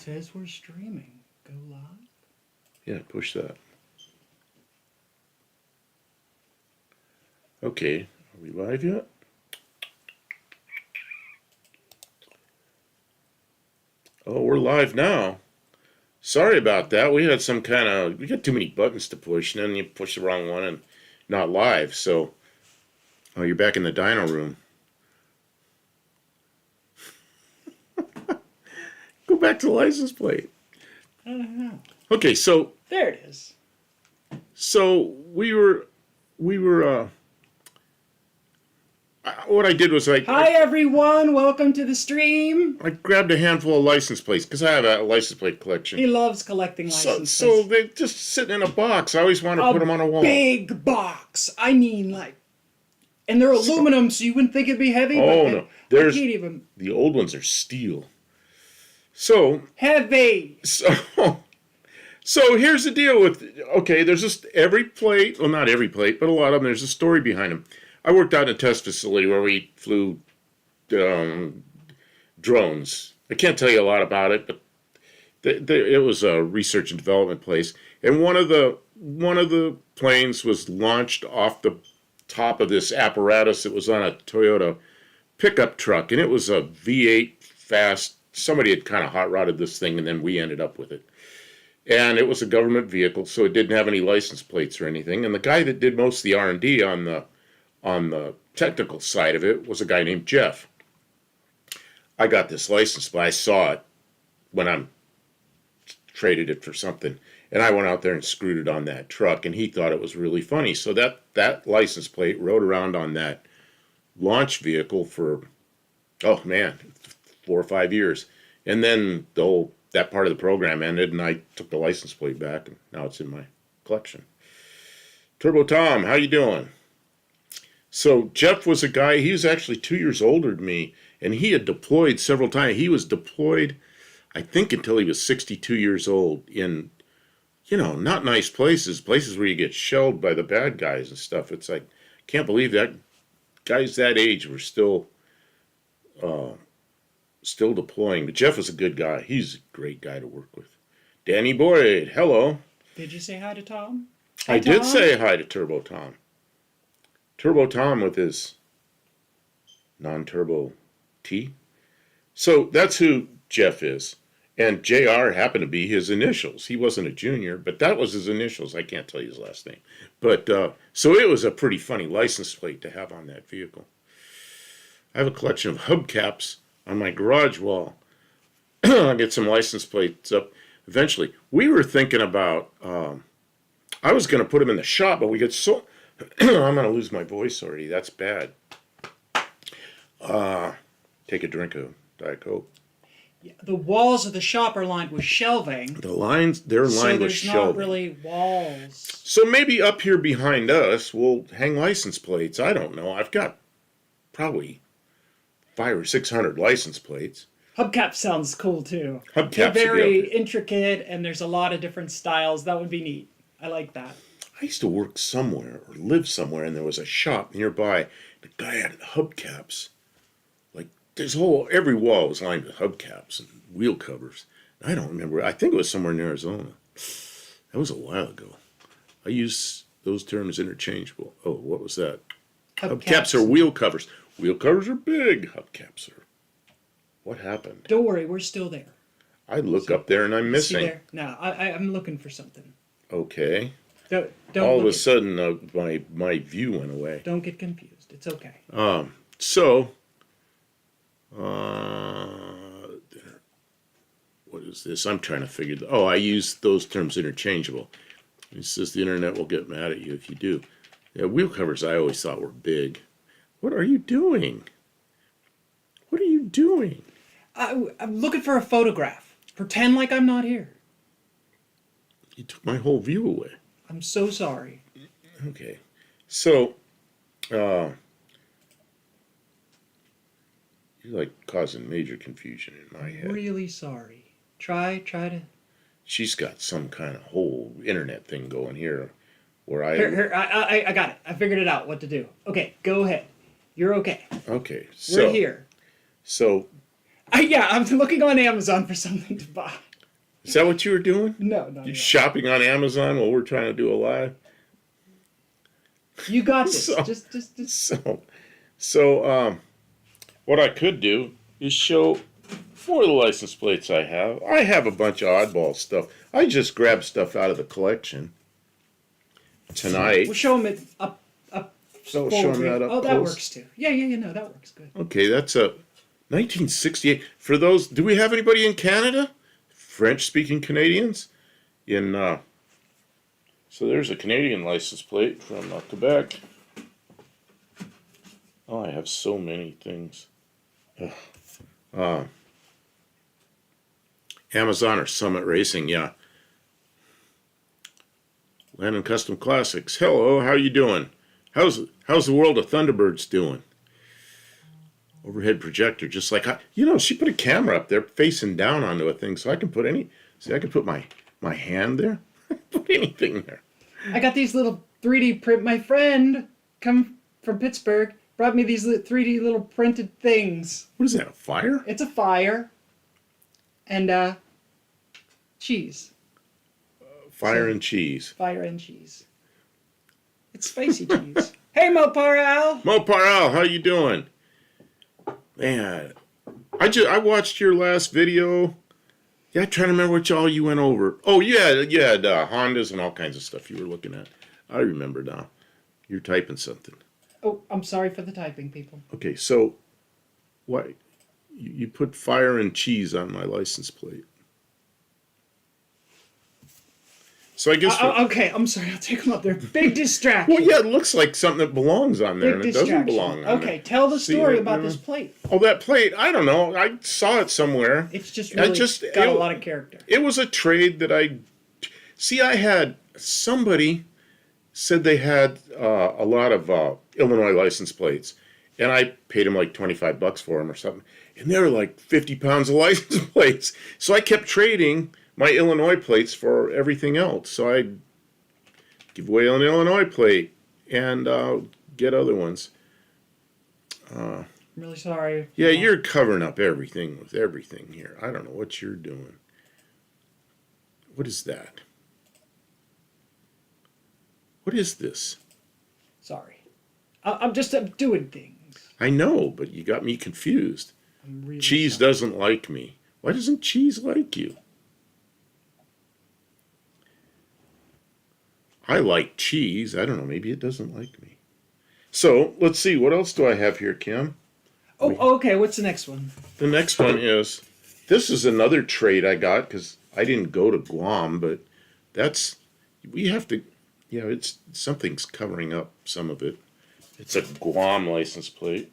says we're streaming. Go live. Yeah, push that. Okay, are we live yet? Oh, we're live now. Sorry about that. We got too many buttons to push, and then you push the wrong one and not live. So, oh, you're back in the dyno room. Go back to the license plate. I don't know. Okay, so There it is. So we were what I did was Hi everyone, welcome to the stream. I grabbed a handful of license plates because I have a license plate collection. He loves collecting license So plates. they're just sitting in a box. I always want to put them on a wall. Big box. I mean, and they're aluminum, so you wouldn't think it'd be heavy. Oh but no, I can't even. The old ones are steel. So Heavy. So here's the deal with, okay, there's just every plate, well, not every plate, but a lot of them, there's a story behind them. I worked out in a test facility where we flew drones. I can't tell you a lot about it, but it was a research and development place. And one of the planes was launched off the top of this apparatus that was on a Toyota pickup truck, and it was a V8 fast. Somebody had kind of hot rodded this thing, and then we ended up with it. And it was a government vehicle, so it didn't have any license plates or anything. And the guy that did most of the R&D on the technical side of it was a guy named Jeff. I got this license, but I saw it when I traded it for something. And I went out there and screwed it on that truck, and he thought it was really funny. So that license plate rode around on that launch vehicle for, 4 or 5 years. And then that part of the program ended, and I took the license plate back, and now it's in my collection. Turbo Tom, how you doing? So Jeff was a guy, he was actually 2 years older than me, and he had deployed several times. He was deployed, I think, until he was 62 years old in, not nice places where you get shelled by the bad guys and stuff. It's like, can't believe that guys that age were still deploying. But Jeff was a good guy. He's a great guy to work with. Danny Boyd, hello. Did you say hi to Tom? I did say hi to Turbo Tom. Turbo Tom with his non-turbo T. So that's who Jeff is. And JR happened to be his initials. He wasn't a junior, but that was his initials. I can't tell you his last name. But so it was a pretty funny license plate to have on that vehicle. I have a collection of hubcaps on my garage wall. I'll get some license plates up eventually. We were thinking about, I was going to put them in the shop, but we get so, I'm going to lose my voice already. That's bad. Take a drink of Diet Coke. Yeah, the walls of the shop are lined with shelving. They're lined with shelving. So there's not really walls. So maybe up here behind us, we'll hang license plates. I don't know. I've got probably 500 or 600 license plates. Hubcap sounds cool too. Hubcaps They're very intricate, and there's a lot of different styles. That would be neat. I like that. I used to work somewhere or live somewhere, and there was a shop nearby. The guy had hubcaps. Like every wall was lined with hubcaps and wheel covers. I don't remember. I think it was somewhere in Arizona. That was a while ago. I use those terms interchangeable. Oh, what was that? Hubcaps are wheel covers. Wheel covers are big. Hubcaps are. What happened? Don't worry, we're still there. I look up there and I'm missing. See there? No, I'm looking for something. Okay. Don't all of a sudden, my view went away. Don't get confused. It's okay. What is this? I'm trying to figure. I use those terms interchangeable. It says the internet will get mad at you if you do. Yeah, wheel covers I always thought were big. What are you doing? What are you doing? I'm looking for a photograph. Pretend like I'm not here. You took my whole view away. I'm so sorry. Okay. So, you're like causing major confusion in my head. Really sorry. Try to. She's got some kind of whole internet thing going here where I got it. I figured it out what to do. Okay, go ahead. You're okay. Okay. So, we're here. So. I'm looking on Amazon for something to buy. Is that what you were doing? No. You shopping on Amazon while we're trying to do a live? You got this. So- Just. So, what I could do is show 4 of the license plates I have. I have a bunch of oddball stuff. I just grabbed stuff out of the collection tonight. We'll show them up. So show them that up Oh, that close. works too. Yeah. No, that works good. Okay, that's a 1968. For those, do we have anybody in Canada? French-speaking Canadians? So there's a Canadian license plate from Quebec. Oh, I have so many things. Amazon or Summit Racing, yeah. Landon Custom Classics. Hello, how you doing? How's the world of Thunderbirds doing? Overhead projector, just like she put a camera up there facing down onto a thing, so I can put I can put my hand there. Put anything there. I got these little 3D print. My friend come from Pittsburgh brought me these 3D little printed things. What is that? A fire? It's a fire and cheese. Fire and cheese. Fire and cheese. It's spicy cheese. Hey, Mo Parral. Mo Parral, how you doing? Man, I watched your last video. Yeah, I'm trying to remember what all you went over. Oh, you had Hondas and all kinds of stuff you were looking at. I remember now. You're typing something. Oh, I'm sorry for the typing, people. Okay, so why you put fire and cheese on my license plate? So I guess. Okay, I'm sorry. I'll take them up there. Big distraction. Well, yeah, it looks like something that belongs on there, Big and it doesn't belong on Okay, there. tell the See, story about this plate. Oh, that plate. I don't know. I saw it somewhere. It's just really got a lot of character. It was a trade that I had somebody said they had a lot of Illinois license plates, and I paid him like $25 for them or something, and they were like 50 pounds of license plates. So I kept trading my Illinois plates for everything else. So I'd give away an Illinois plate and get other ones. I'm really sorry. Yeah, you're covering up everything with everything here. I don't know what you're doing. What is that? What is this? Sorry. I'm just doing things. I know, but you got me confused. I'm really Cheese sorry. doesn't like me. Why doesn't cheese like you? I like cheese. I don't know. Maybe it doesn't like me. So let's see. What else do I have here, Kim? Oh, okay. What's the next one? The next one is, this is another trade I got because I didn't go to Guam, but we have to, it's something's covering up some of it. It's a Guam license plate.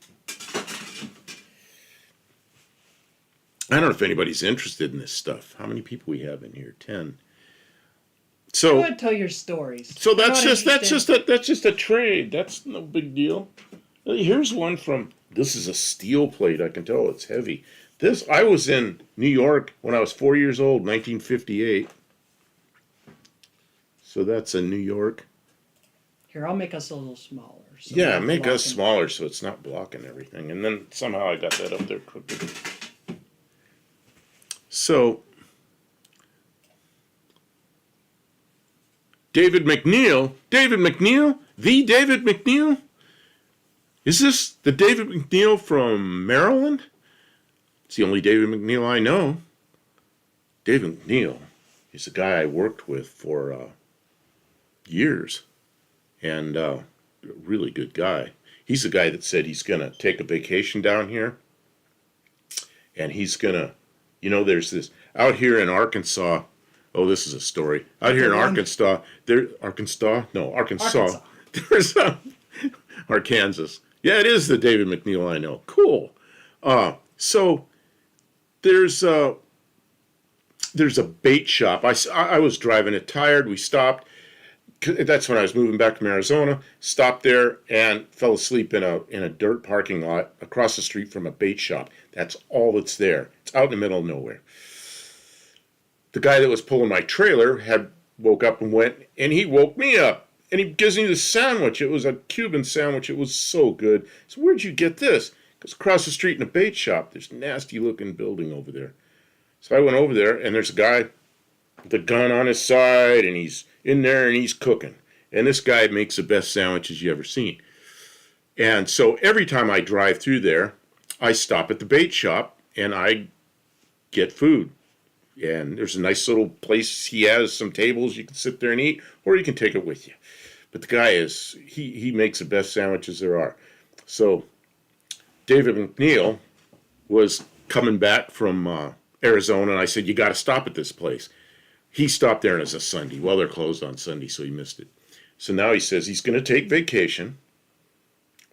I don't know if anybody's interested in this stuff. How many people we have in here? 10. So Go ahead, tell your stories. So I'm that's not just a trade. That's no big deal. Here's one from. This is a steel plate. I can tell it's heavy. I was in New York when I was 4 years old, 1958. So that's a New York. Here, I'll make us a little smaller. So Yeah, we're make us blocking- smaller so it's not blocking everything. And then somehow I got that up there crooked. So David McNeil, the David McNeil? Is this the David McNeil from Maryland? It's the only David McNeil I know. David McNeil is a guy I worked with for years, and a really good guy. He's the guy that said he's going to take a vacation down here, and he's going to, there's this, out here in Arkansas. Oh, this is a story. Out here in Arkansas, Arkansas. There's Arkansas. Yeah, it is the David McNeil I know. Cool. So there's a bait shop. I was driving it tired. We stopped. That's when I was moving back from Arizona. Stopped there and fell asleep in a dirt parking lot across the street from a bait shop. That's all that's there. It's out in the middle of nowhere. The guy that was pulling my trailer had woke up and went, and he woke me up. And he gives me this sandwich. It was a Cuban sandwich. It was so good. So where'd you get this? Because across the street in a bait shop, there's a nasty looking building over there. So I went over there, and there's a guy the gun on his side, and he's in there and he's cooking. And this guy makes the best sandwiches you ever seen. And so every time I drive through there, I stop at the bait shop and I get food. And there's a nice little place. He has some tables you can sit there and eat, or you can take it with you. But the guy he makes the best sandwiches there are. So David McNeil was coming back from Arizona, and I said, you got to stop at this place. He stopped there, and it's a Sunday. Well, they're closed on Sunday, so he missed it. So now he says he's going to take vacation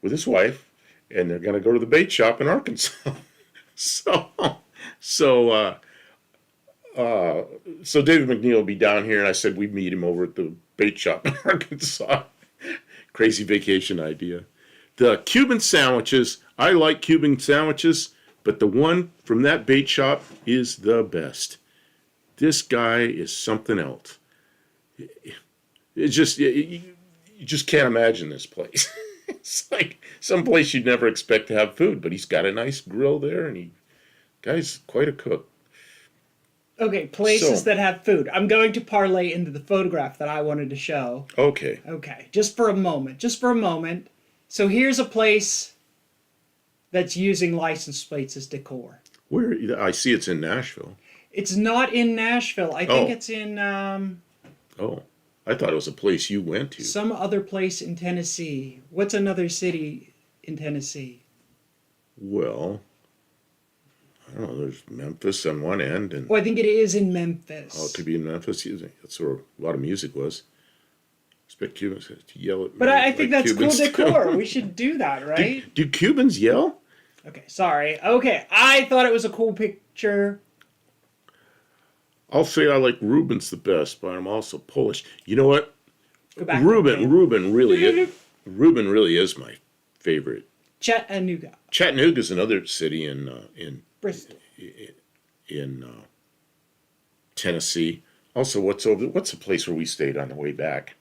with his wife, and they're going to go to the bait shop in Arkansas. so David McNeil will be down here, and I said we'd meet him over at the bait shop in Arkansas. Crazy vacation idea. The Cuban sandwiches, I like Cuban sandwiches, but the one from that bait shop is the best. This guy is something else. It's just, you just can't imagine this place. It's like some place you'd never expect to have food, but he's got a nice grill there, and guy's quite a cook. Okay, places that have food. I'm going to parlay into the photograph that I wanted to show. Okay. Okay, just for a moment. So here's a place that's using license plates as decor. Where? I see it's in Nashville. It's not in Nashville. I think it's in Oh, I thought it was a place you went to. some other place in Tennessee. What's another city in Tennessee? Well, I don't know. There's Memphis on one end, and Oh, I think it is in Memphis. it could be in Memphis. That's where a lot of music was. Expect Cubans to yell at me. But I think like that's Cubans cool do. decor. We should do that, right? Do Cubans yell? Okay, sorry. Okay, I thought it was a cool picture. I'll say I like Reuben's the best, but I'm also Polish. You know what? Go back. Reuben really is my favorite. Chattanooga. Chattanooga's another city in Bristol. in Tennessee. Also, what's the place where we stayed on the way back?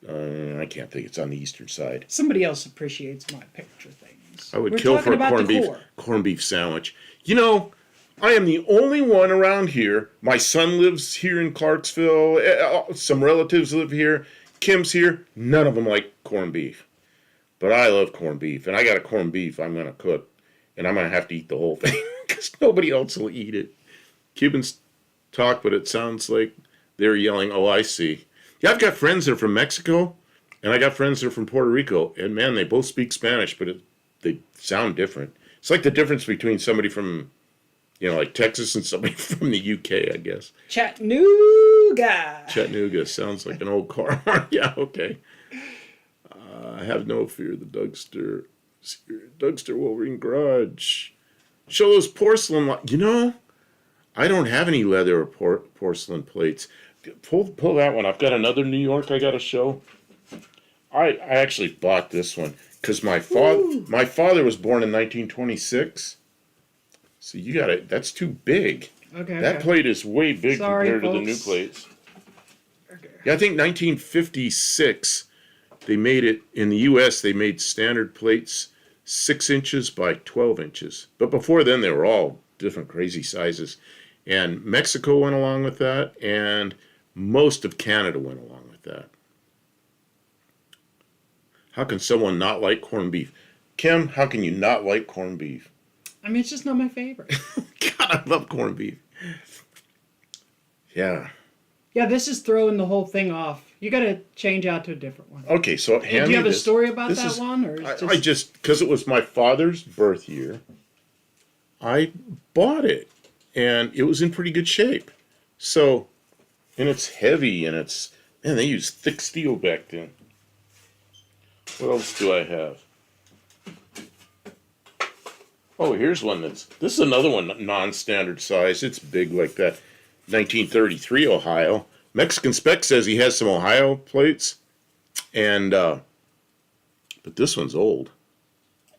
I can't think. It's on the eastern side. Somebody else appreciates my picture things. I would We're kill for talking a about corned beef sandwich. You know, I am the only one around here. My son lives here in Clarksville. Some relatives live here. Kim's here. None of them like corned beef. But I love corned beef. And I got a corned beef I'm going to cook. And I'm going to have to eat the whole thing because nobody else will eat it. Cubans talk, but it sounds like they're yelling, oh, I see. Yeah, I've got friends that are from Mexico. And I got friends that are from Puerto Rico. And man, they both speak Spanish, but they sound different. It's like the difference between somebody from, like Texas and somebody from the UK, I guess. Chattanooga. Chattanooga sounds like an old car. Yeah, okay. I have no fear of the Dougster Wolverine Garage. Show those porcelain. I don't have any leather or porcelain plates. Pull that one. I've got another New York I got to show. I actually bought this one because my father was born in 1926. So you got it. That's too big. Okay. That plate is way big compared to the new folks. plates. Okay. Yeah, I think 1956, they made it, in the U.S., they made standard plates 6 inches by 12 inches. But before then, they were all different crazy sizes. And Mexico went along with that, and most of Canada went along with that. How can someone not like corned beef? Kim, how can you not like corned beef? I mean, it's just not my favorite. God, I love corned beef. Yeah. Yeah, this is throwing the whole thing off. You got to change out to a different one. Okay, so hand Do you have me a this. story about This that is- one, or is I just, because it was my father's birth year, I bought it, and it was in pretty good shape. So, and it's heavy, and man, they used thick steel back then. What else do I have? Oh, here's one this is another one, non-standard size. It's big like that. 1933 Ohio. Mexican Spec says he has some Ohio plates, and but this one's old.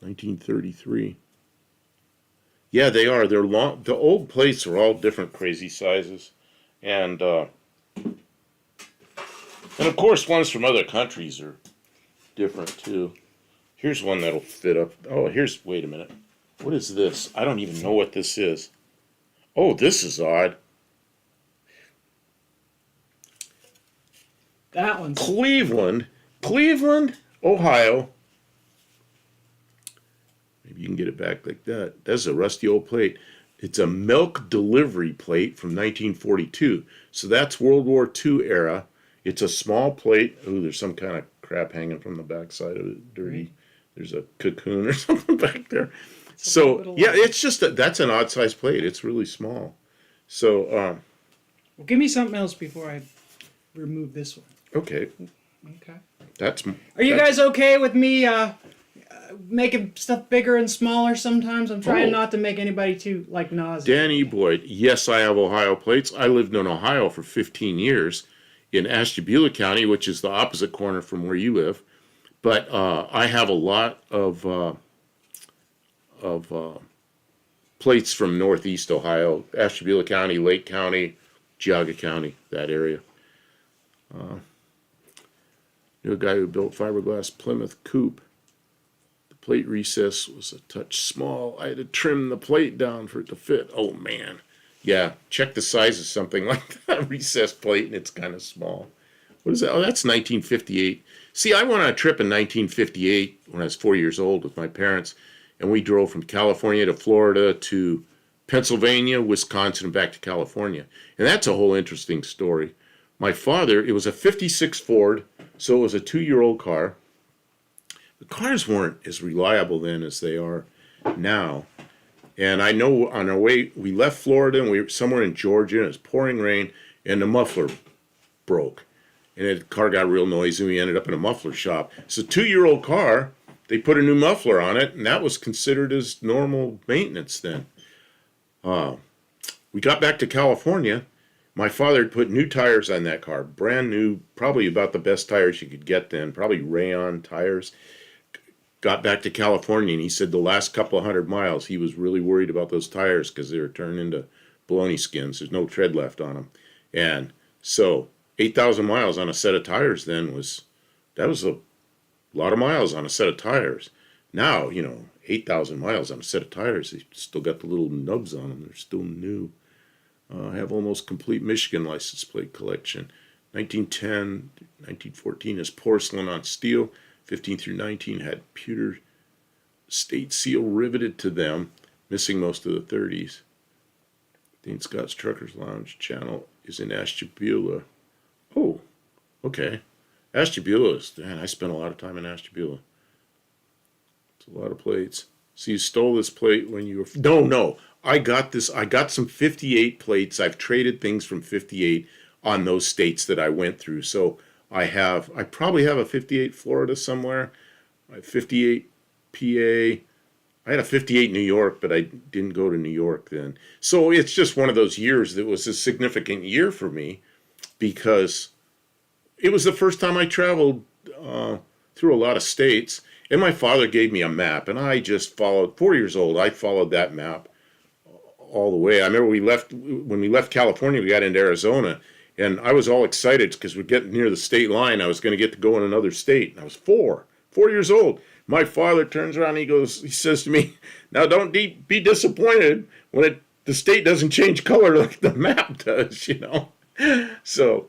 1933. Yeah, they are. They're long. The old plates are all different crazy sizes, and of course ones from other countries are different too. Here's one that'll fit up. Oh, wait a minute. What is this? I don't even know what this is. Oh, this is odd. That one's Cleveland, Ohio. Maybe you can get it back like that. That's a rusty old plate. It's a milk delivery plate from 1942. So that's World War II era. It's a small plate. Ooh, there's some kind of crap hanging from the backside of it. Dirty. There's a cocoon or something back there. So yeah, it's just that's an odd size plate. It's really small. So well, give me something else before I remove this one. okay, Okay. Are you guys okay with me making stuff bigger and smaller sometimes? I'm trying not to make anybody too nauseous. Danny Boyd? Yes, I have Ohio plates. I lived in Ohio for 15 years in Ashtabula County, which is the opposite corner from where you live. But I have a lot of plates from Northeast Ohio, Ashtabula County, Lake County, Geauga County, that area. Knew a guy who built fiberglass Plymouth coupe. The plate recess was a touch small. I had to trim the plate down for it to fit. Oh man, yeah. Check the size of something like that recess plate, and it's kind of small. What is that? Oh, that's 1958. See, I went on a trip in 1958 when I was 4 years old with my parents, and we drove from California to Florida to Pennsylvania, Wisconsin, and back to California. And that's a whole interesting story. My father, it was a 56 Ford, so it was a 2-year-old car. The cars weren't as reliable then as they are now. And I know on our way, we left Florida and we were somewhere in Georgia, and it was pouring rain, and the muffler broke. And the car got real noisy, and we ended up in a muffler shop. It's a 2-year-old car. They put a new muffler on it, and that was considered as normal maintenance then. We got back to California. My father had put new tires on that car, brand new, probably about the best tires you could get then, probably rayon tires. Got back to California, and he said the last couple of 100 miles, he was really worried about those tires because they were turning into bologna skins. There's no tread left on them. And so 8,000 miles on a set of tires then was a lot of miles on a set of tires. Now, 8,000 miles on a set of tires, they still got the little nubs on them. They're still new. I have almost complete Michigan license plate collection. 1910, 1914 is porcelain on steel. 15 through 19 had pewter state seal riveted to them, missing most of the 30s. Dean Scott's Truckers Lounge channel is in Ashtabula. Oh, okay. Ashtabula is, man, I spent a lot of time in Ashtabula. It's a lot of plates. So you stole this plate when you were... No. I got some 58 plates. I've traded things from 58 on those states that I went through. So I probably have a 58 Florida somewhere, a 58 PA. I had a 58 New York, but I didn't go to New York then. So it's just one of those years that was a significant year for me because it was the first time I traveled through a lot of states. And my father gave me a map, and I just followed, 4 years old, I followed that map all the way. I remember when we left California, we got into Arizona, and I was all excited because we're getting near the state line. I was going to get to go in another state. And I was 4 years old. My father turns around and he says to me, now don't be disappointed when the state doesn't change color like the map does, So,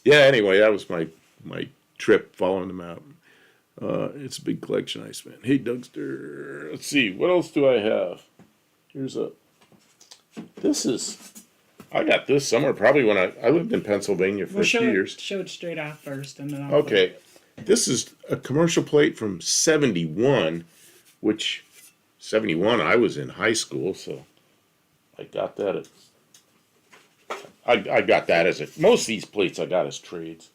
yeah, anyway, that was my trip following the map. It's a big collection I spent. Hey, Dougster, let's see, what else do I have? I got this somewhere, probably when I lived in Pennsylvania for a few years. Show it straight off first, and then I'll... Okay, this is a commercial plate from 71, which 71 I was in high school, so I got that I got that as most of these plates I got as trades.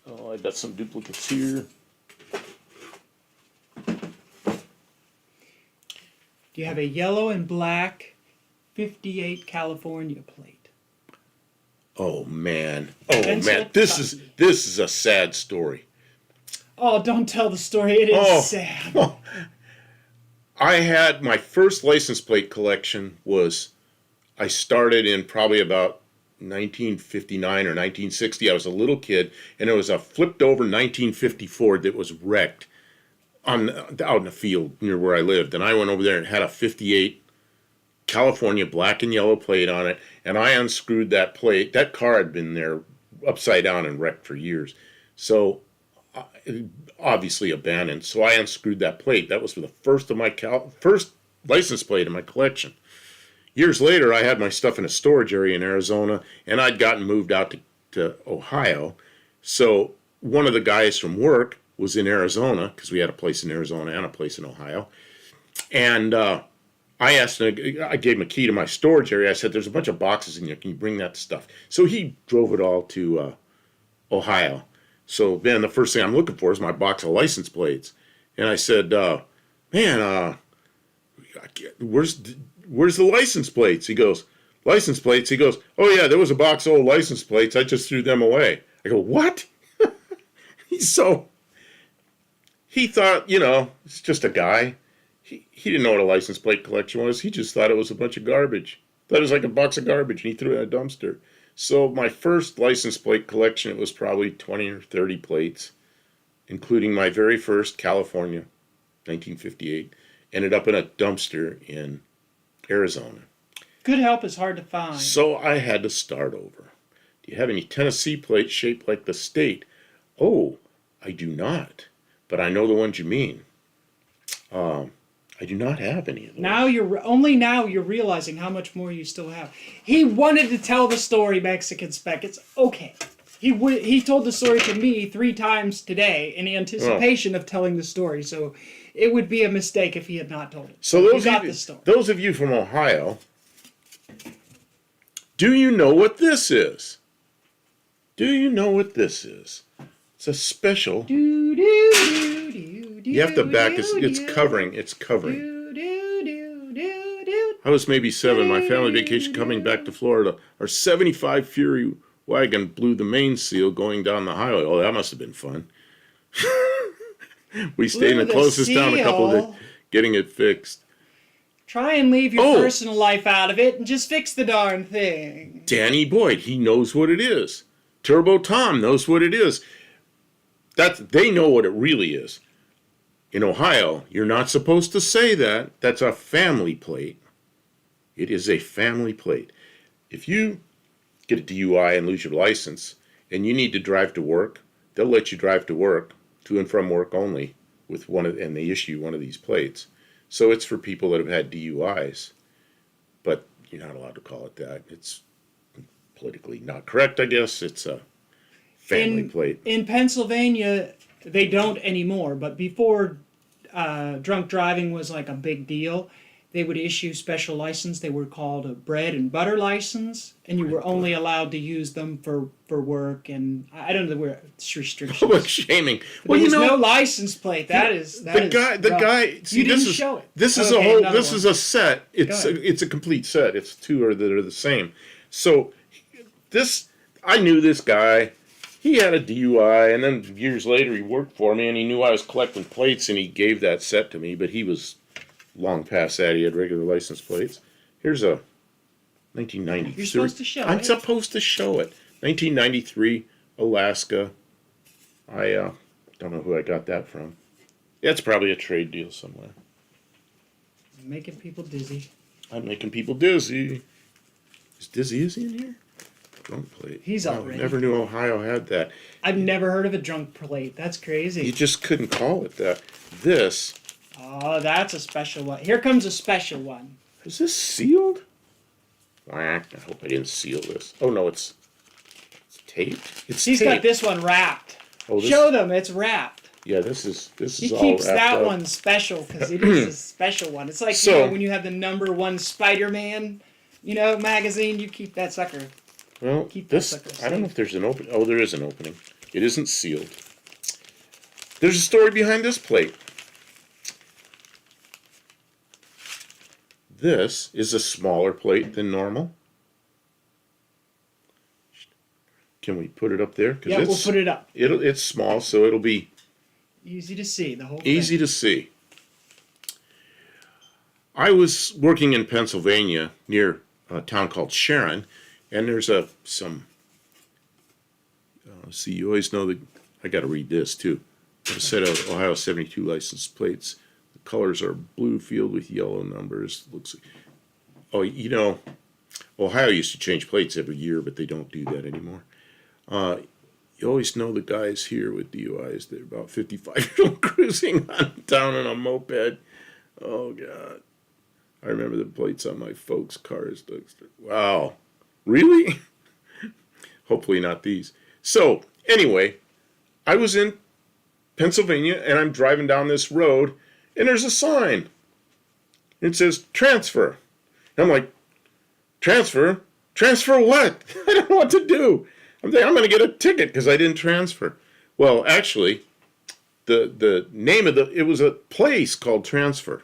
Oh, I got some duplicates here. You have a yellow and black 58 California plate. Oh man. Pencil This is a sad story. Oh, don't tell the story. It is sad. I had my first license plate collection I started in probably about 1959 or 1960. I was a little kid, and it was a flipped over 1950 Ford that was wrecked out in the field near where I lived. And I went over there and had a 58 California black and yellow plate on it, and I unscrewed that plate. That car had been there upside down and wrecked for years. So obviously abandoned. So I unscrewed that plate. That was for the first of my first license plate in my collection. Years later, I had my stuff in a storage area in Arizona, and I'd gotten moved out to Ohio. So one of the guys from work was in Arizona, because we had a place in Arizona and a place in Ohio. And I asked him, I gave him a key to my storage area. I said, there's a bunch of boxes in here. Can you bring that stuff? So he drove it all to Ohio. So then the first thing I'm looking for is my box of license plates. And I said, man, where's the license plates? He goes, license plates? He goes, oh yeah, there was a box of old license plates. I just threw them away. I go, what? So he thought, it's just a guy. He didn't know what a license plate collection was. He just thought it was a bunch of garbage. Thought it was like a box of garbage, and he threw it in a dumpster. So my first license plate collection, it was probably 20 or 30 plates, including my very first California, 1958, ended up in a dumpster in Arizona. Good help is hard to find. So I had to start over. Do you have any Tennessee plates shaped like the state? Oh, I do not, but I know the ones you mean. I do not have any of those. Now you're realizing how much more you still have. He wanted to tell the story, Mexican Spec. It's okay. He told the story to me 3 times today in anticipation of telling the story. So it would be a mistake if he had not told it. So those of you from Ohio, do you know what this is? Do you know what this is? It's a special. You have to back. It's covering. It's covering. I was maybe 7. My family vacation coming back to Florida. Our 75 Fury wagon blew the main seal going down the highway. Oh, that must have been fun. We stayed in the closest town a couple of days getting it fixed. Try and leave your personal life out of it and just fix the darn thing. Danny Boyd, he knows what it is. Turbo Tom knows what it is. They know what it really is. In Ohio, you're not supposed to say that. That's a family plate. It is a family plate. If you get a DUI and lose your license and you need to drive to work, they'll let you drive to work, to and from work only, and they issue one of these plates. So it's for people that have had DUIs, but you're not allowed to call it that. It's politically not correct, I guess. It's a family plate. In Pennsylvania, they don't anymore, but before drunk driving was like a big deal, they would issue special license. They were called a bread and butter license, and you were only allowed to use them for work, and I don't know the word restrictions. What shaming! Well, there's no license plate. The guy. See, you didn't show it. This is a whole. This is a set. It's a complete set. It's 2 that are the same. So I knew this guy. He had a DUI, and then years later he worked for me, and he knew I was collecting plates, and he gave that set to me, but he was long past that. He had regular license plates. Here's a 1993. You're supposed to show it. I'm supposed to show it. 1993, Alaska. I don't know who I got that from. Yeah, it's probably a trade deal somewhere. Making people dizzy. I'm making people dizzy. Is he in here? Drunk plate. He's already. I never knew Ohio had that. I've never heard of a drunk plate. That's crazy. You just couldn't call it that. This. Oh, that's a special one. Here comes a special one. Is this sealed? I hope I didn't seal this. Oh no, it's taped. He's got this one wrapped. Oh, Show them, it's wrapped. Yeah, this is all wrapped up. He keeps that one special because it is a special one. It's like when you have the #1 Spider-Man, magazine. You keep that sucker. Well, I don't know if there's an opening. Oh, there is an opening. It isn't sealed. There's a story behind this plate. This is a smaller plate than normal. Can we put it up there? Yeah, we'll put it up. It's small, so it'll be easy to see. The whole thing. Easy to see. I was working in Pennsylvania near a town called Sharon, and there's some. See, you always know that I got to read this too. A set of Ohio 72 license plates. The colors are blue field with yellow numbers. Oh, you know, Ohio used to change plates every year, but they don't do that anymore. You always know the guys here with DUIs. They're about 55-year-old cruising on down on a moped. Oh, God. I remember the plates on my folks' cars. Wow. Really? Hopefully not these. So, anyway, I was in Pennsylvania, and I'm driving down this road, and there's a sign. It says, transfer. And I'm like, transfer? Transfer what? I don't know what to do. I'm thinking I'm going to get a ticket because I didn't transfer. Well, actually, the name of it was a place called Transfer.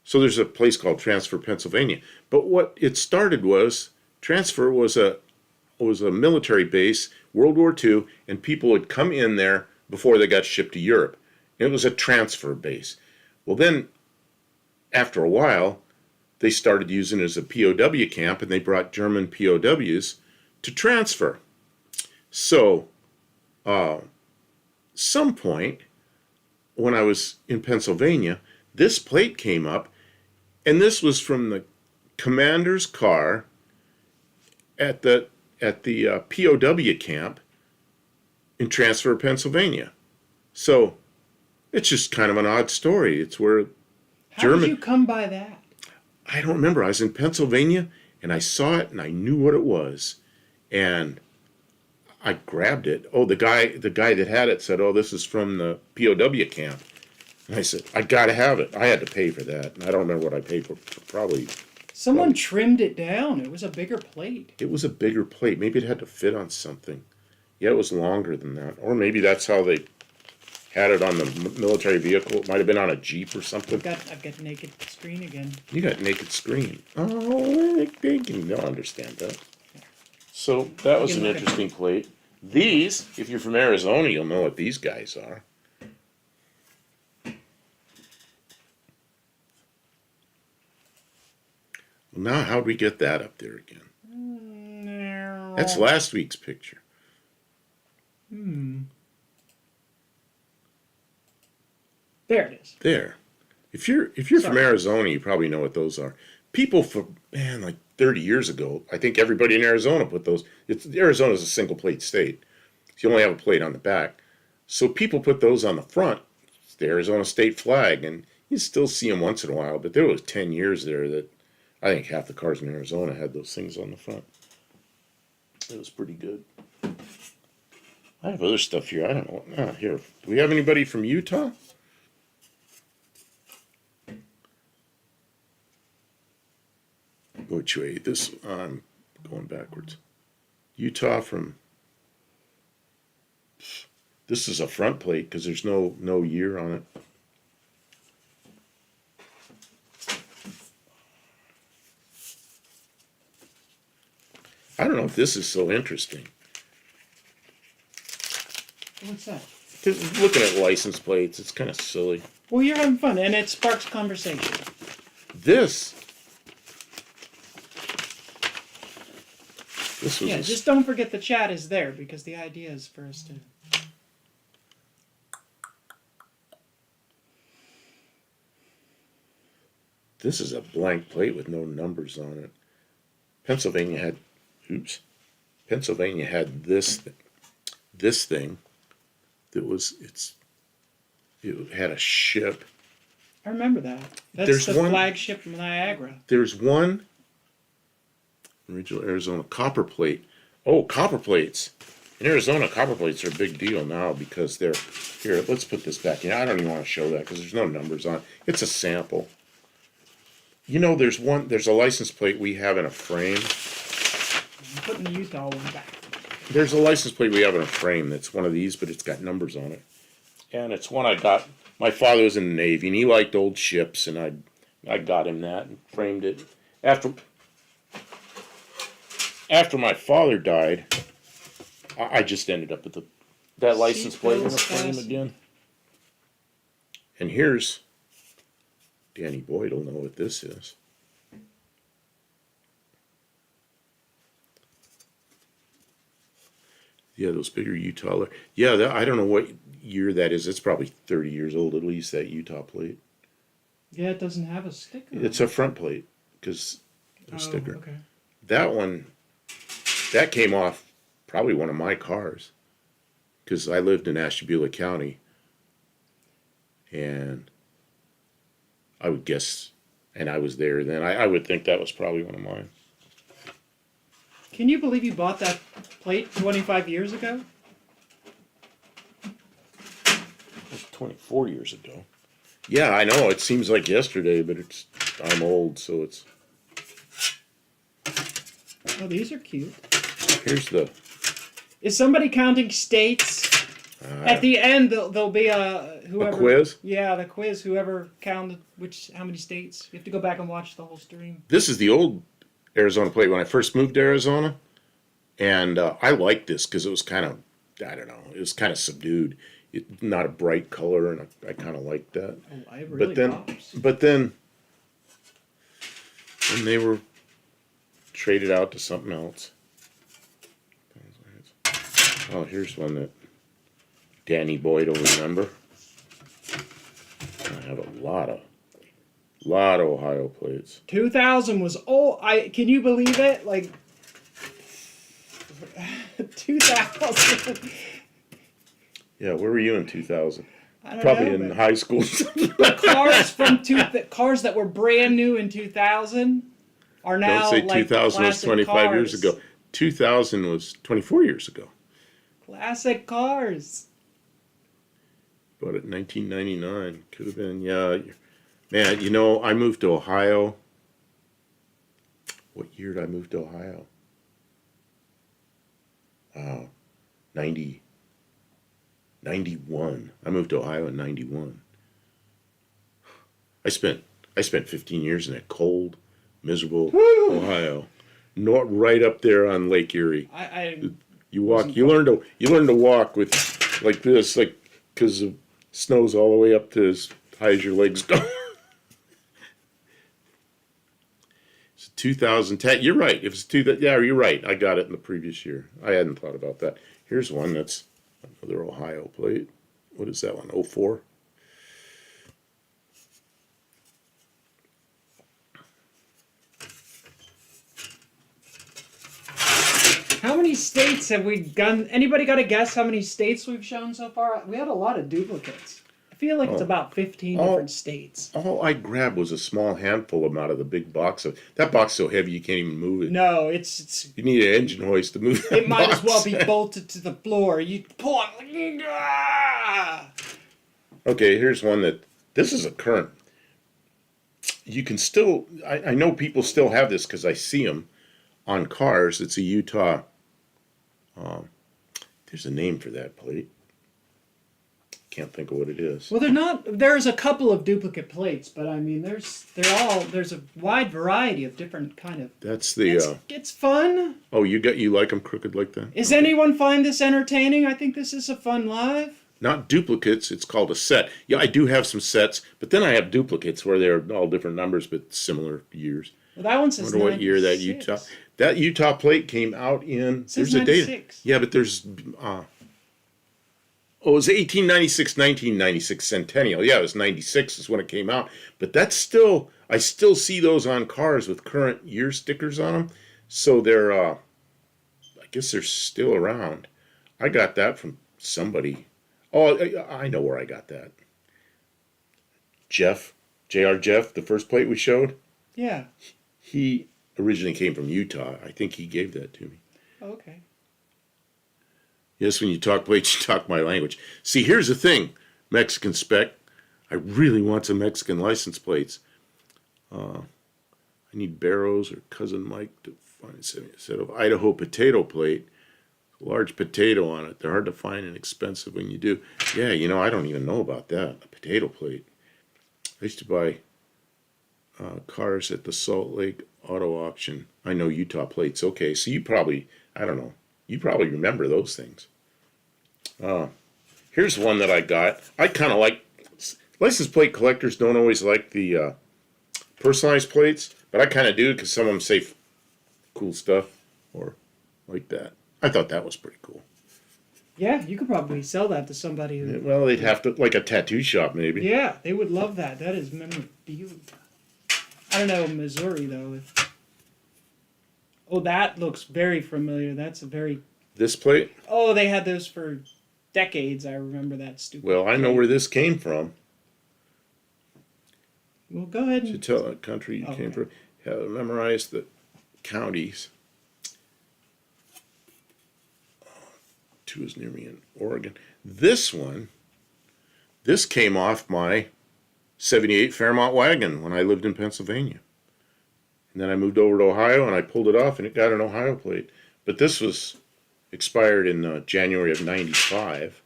So there's a place called Transfer, Pennsylvania. But what it started was, Transfer was a military base, World War II, and people would come in there before they got shipped to Europe. It was a transfer base. Well, then, after a while, they started using it as a POW camp, and they brought German POWs to transfer. So, some point, when I was in Pennsylvania, this plate came up, and this was from the commander's car at the POW camp in Transfer, Pennsylvania. So, it's just kind of an odd story. It's where How did you come by that? I don't remember. I was in Pennsylvania, and I saw it, and I knew what it was, and I grabbed it. Oh, the guy that had it said, "Oh, this is from the POW camp," and I said, "I gotta have it." I had to pay for that, and I don't remember what I paid for. Probably Someone trimmed it down. It was a bigger plate. it was a bigger plate. Maybe it had to fit on something. Yeah, it was longer than that, or maybe that's how they had it on the military vehicle. It might have been on a Jeep or something. I've got naked screen again. You got naked screen. Oh, they don't understand that. So that was an interesting plate. These, if you're from Arizona, you'll know what these guys are. Well, now how'd we get that up there again? That's last week's picture. There it is. There. If you're from Arizona, you probably know what those are. People from like 30 years ago, I think everybody in Arizona put those. Arizona's a single plate state. You only have a plate on the back. So people put those on the front. It's the Arizona state flag, and you still see them once in a while, but there was 10 years there that I think half the cars in Arizona had those things on the front. It was pretty good. I have other stuff here. I don't know. Here. Do we have anybody from Utah? Which way? I'm going backwards. Utah from... This is a front plate because there's no year on it. I don't know if this is so interesting. What's that? Because looking at license plates, it's kind of silly. Well, you're having fun, and it sparks conversation. This was Yeah, just don't forget the chat is there, because the idea is for us to... This is a blank plate with no numbers on it. Pennsylvania had this thing that it had a ship. I remember that. That's There's the flagship from Niagara. There's one original Arizona copper plate. Oh, copper plates. In Arizona, copper plates are a big deal now because they're... Here, let's put this back in. I don't even want to show that because there's no numbers on it. It's a sample. You know, there's a license plate we have in a frame. I'm putting the Utah one back. There's a license plate we have in a frame that's one of these, but it's got numbers on it. And it's one I got. My father was in the Navy, and he liked old ships, and I got him that and framed it. After my father died, I just ended up with that license plate in the frame again. And here's... Danny Boyd will know what this is. Yeah, those bigger Utah. Yeah, I don't know what year that is. It's probably 30 years old at least, that Utah plate. Yeah, it doesn't have a sticker. It's a front plate because a sticker. Okay. That one, that came off probably one of my cars, because I lived in Ashtabula County, and I would guess, and I was there then, I would think that was probably one of mine. Can you believe you bought that plate 25 years ago? That's 24 years ago. Yeah, I know, it seems like yesterday, but I'm old, so it's... Oh, these are cute. Here's the... Is somebody counting states? At the end, there'll be whoever. A quiz? Yeah, the quiz. Whoever counted how many states. You have to go back and watch the whole stream. This is the old Arizona plate when I first moved to Arizona, and I liked this because it was kind of, I don't know, it was kind of subdued. Not a bright color, and I kind of liked that. Oh, it really pops. But then they were traded out to something else. Oh, here's one that Danny Boyd will remember. I have a lot of Ohio plates. 2000 was can you believe it? Like 2000. Yeah, where were you in 2000? I don't Probably know, in but high school. the cars that were brand new in 2000 are now Don't say like 2000 was classic 25 years cars. ago. 2000 was 24 years ago. Classic cars. Bought it in 1999. Could have been, yeah. Man, you know, I moved to Ohio. What year did I move to Ohio? Wow. 91. I moved to Ohio in 91. I spent 15 years in that cold, miserable Ohio. Right up there on Lake Erie. You learn to walk with like this, like, because the snow's all the way up to as high as your legs go. It's 2010. You're right. It was yeah, you're right. I got it in the previous year. I hadn't thought about that. Here's one that's another Ohio plate. What is that one? 04? How many states have we done? Anybody got a guess how many states we've shown so far? We had a lot of duplicates. I feel like it's about 15 different states. All I grabbed was a small handful amount of the big box. That box is so heavy you can't even move it. No, it's You need an engine hoist to move that it might box. as well be bolted to the floor. You pull on. Okay, here's one that this is a current. You can still. I know people still have this because I see them on cars. It's a Utah. There's a name for that plate. Can't think of what it is. Well, there's a couple of duplicate plates, but I mean, there's a wide variety of different kind of. That's the. It's fun. Oh, you like them crooked like that? Is anyone find this entertaining? I think this is a fun live. Not duplicates. It's called a set. Yeah, I do have some sets, but then I have duplicates where they're all different numbers but similar years. Well, that one says. I wonder what year that Utah plate came out in. There's a date. 96. Yeah, but there's. It was 1896, 1996 centennial. Yeah, it was 96 is when it came out. But that's still, I still see those on cars with current year stickers on them. So they're, I guess they're still around. I got that from somebody. Oh, I know where I got that. Jeff, J.R. Jeff, the first plate we showed. Yeah. He originally came from Utah. I think he gave that to me. Oh, okay. Yes, when you talk plates, you talk my language. See, here's the thing, Mexican spec. I really want some Mexican license plates. I need Barrows or Cousin Mike to find a set of Idaho potato plate. Large potato on it. They're hard to find and expensive when you do. Yeah, you know, I don't even know about that. A potato plate. I used to buy cars at the Salt Lake Auto Auction. I know Utah plates. Okay, so you probably, I don't know, you probably remember those things. Here's one that I got. I kind of like, license plate collectors don't always like the personalized plates, but I kind of do because some of them say cool stuff or like that. I thought that was pretty cool. Yeah, you could probably sell that to somebody who... Well, they'd have to, like a tattoo shop maybe. Yeah, they would love that. That is memorabilia. I don't know Missouri, though. Oh, that looks very familiar. That's a very... This plate? Oh, they had those for decades. I remember that stupid Well, I know plate. where this came from. Well, go ahead To and... tell what country you came Okay. from. Have to memorize the counties. Two is near me in Oregon. This one, this came off my 78 Fairmont wagon when I lived in Pennsylvania. And then I moved over to Ohio and I pulled it off and it got an Ohio plate. But this was expired in January of 95.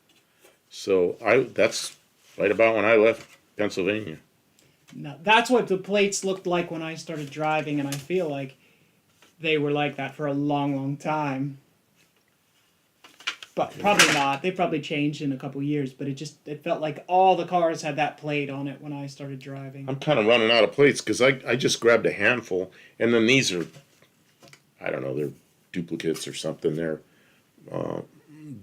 So that's right about when I left Pennsylvania. No, that's what the plates looked like when I started driving, and I feel like they were like that for a long, long time. But probably not. They probably changed in a couple years, but it felt like all the cars had that plate on it when I started driving. I'm kind of running out of plates because I just grabbed a handful. And then these are, I don't know, they're duplicates or something. They're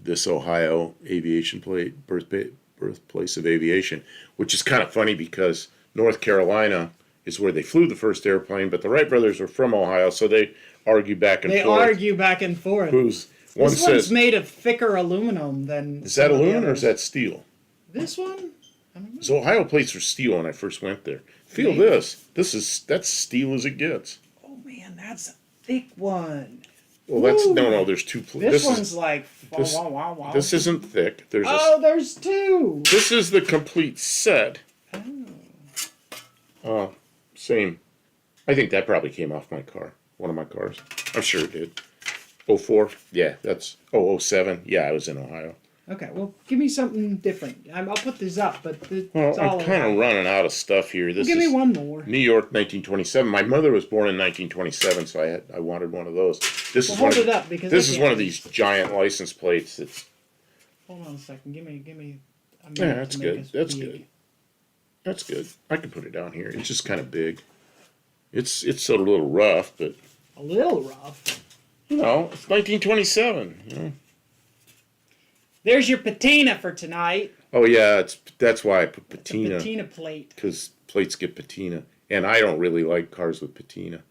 this Ohio aviation plate, birthplace of aviation, which is kind of funny because North Carolina is where they flew the first airplane, but the Wright brothers were from Ohio, so they argue back and They forth. argue back and forth. Who's one This says one's made of thicker aluminum than... is that some of the aluminum or is others. that steel? This one? I don't know. So Ohio plates were steel when I first went there. Feel Maybe. this. That's steel as it gets. Oh man, that's a thick one. Well, that's Woo. no. There's two plates. This one's like... this- wow, wow, wow. This isn't thick. There's Oh, there's two! this is the complete set. Same. I think that probably came off my car. One of my cars. I'm sure it did. 04? Yeah, that's... Oh, 07? Yeah, I was in Ohio. Okay, well, give me something different. I'll put this up, but it's Well, all I'm kind of running out of stuff here. This Give me is one more. New York, 1927. My mother was born in 1927, so I wanted one of those. This Well, is one hold of, it up because this I is can't one of read. these giant license plates. It's Hold on a second. Give me. A minute yeah, that's to make good. us That's big. good. That's good. I can put it down here. It's just kind of big. It's sort of a little rough, but A little rough. you know, it's 1927. You know. There's your patina for tonight. Oh yeah, that's why I put The patina patina plate. because plates get patina, and I don't really like cars with patina.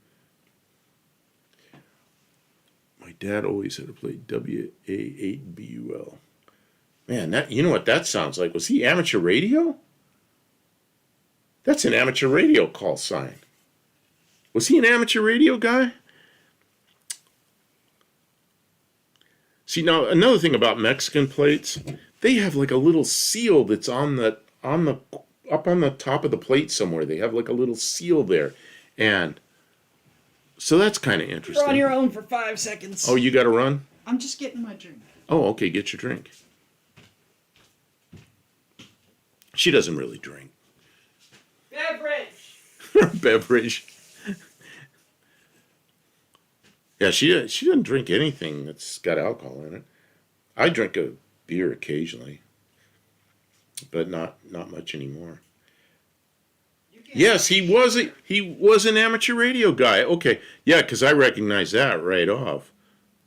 My dad always had a plate WA8BUL. Man, that you know what that sounds like? Was he amateur radio? That's an amateur radio call sign. Was he an amateur radio guy? See, now another thing about Mexican plates, they have like a little seal that's up on the top of the plate somewhere. They have like a little seal there, and so that's kind of You're interesting. on your own for 5 seconds. Oh, you got to run? I'm just getting my drink. Oh, okay, get your drink. She doesn't really drink. Beverage. Beverage. Yeah, she doesn't drink anything that's got alcohol in it. I drink a beer occasionally, but not much anymore. Yes, he was an amateur radio guy. Okay, yeah, because I recognize that right off.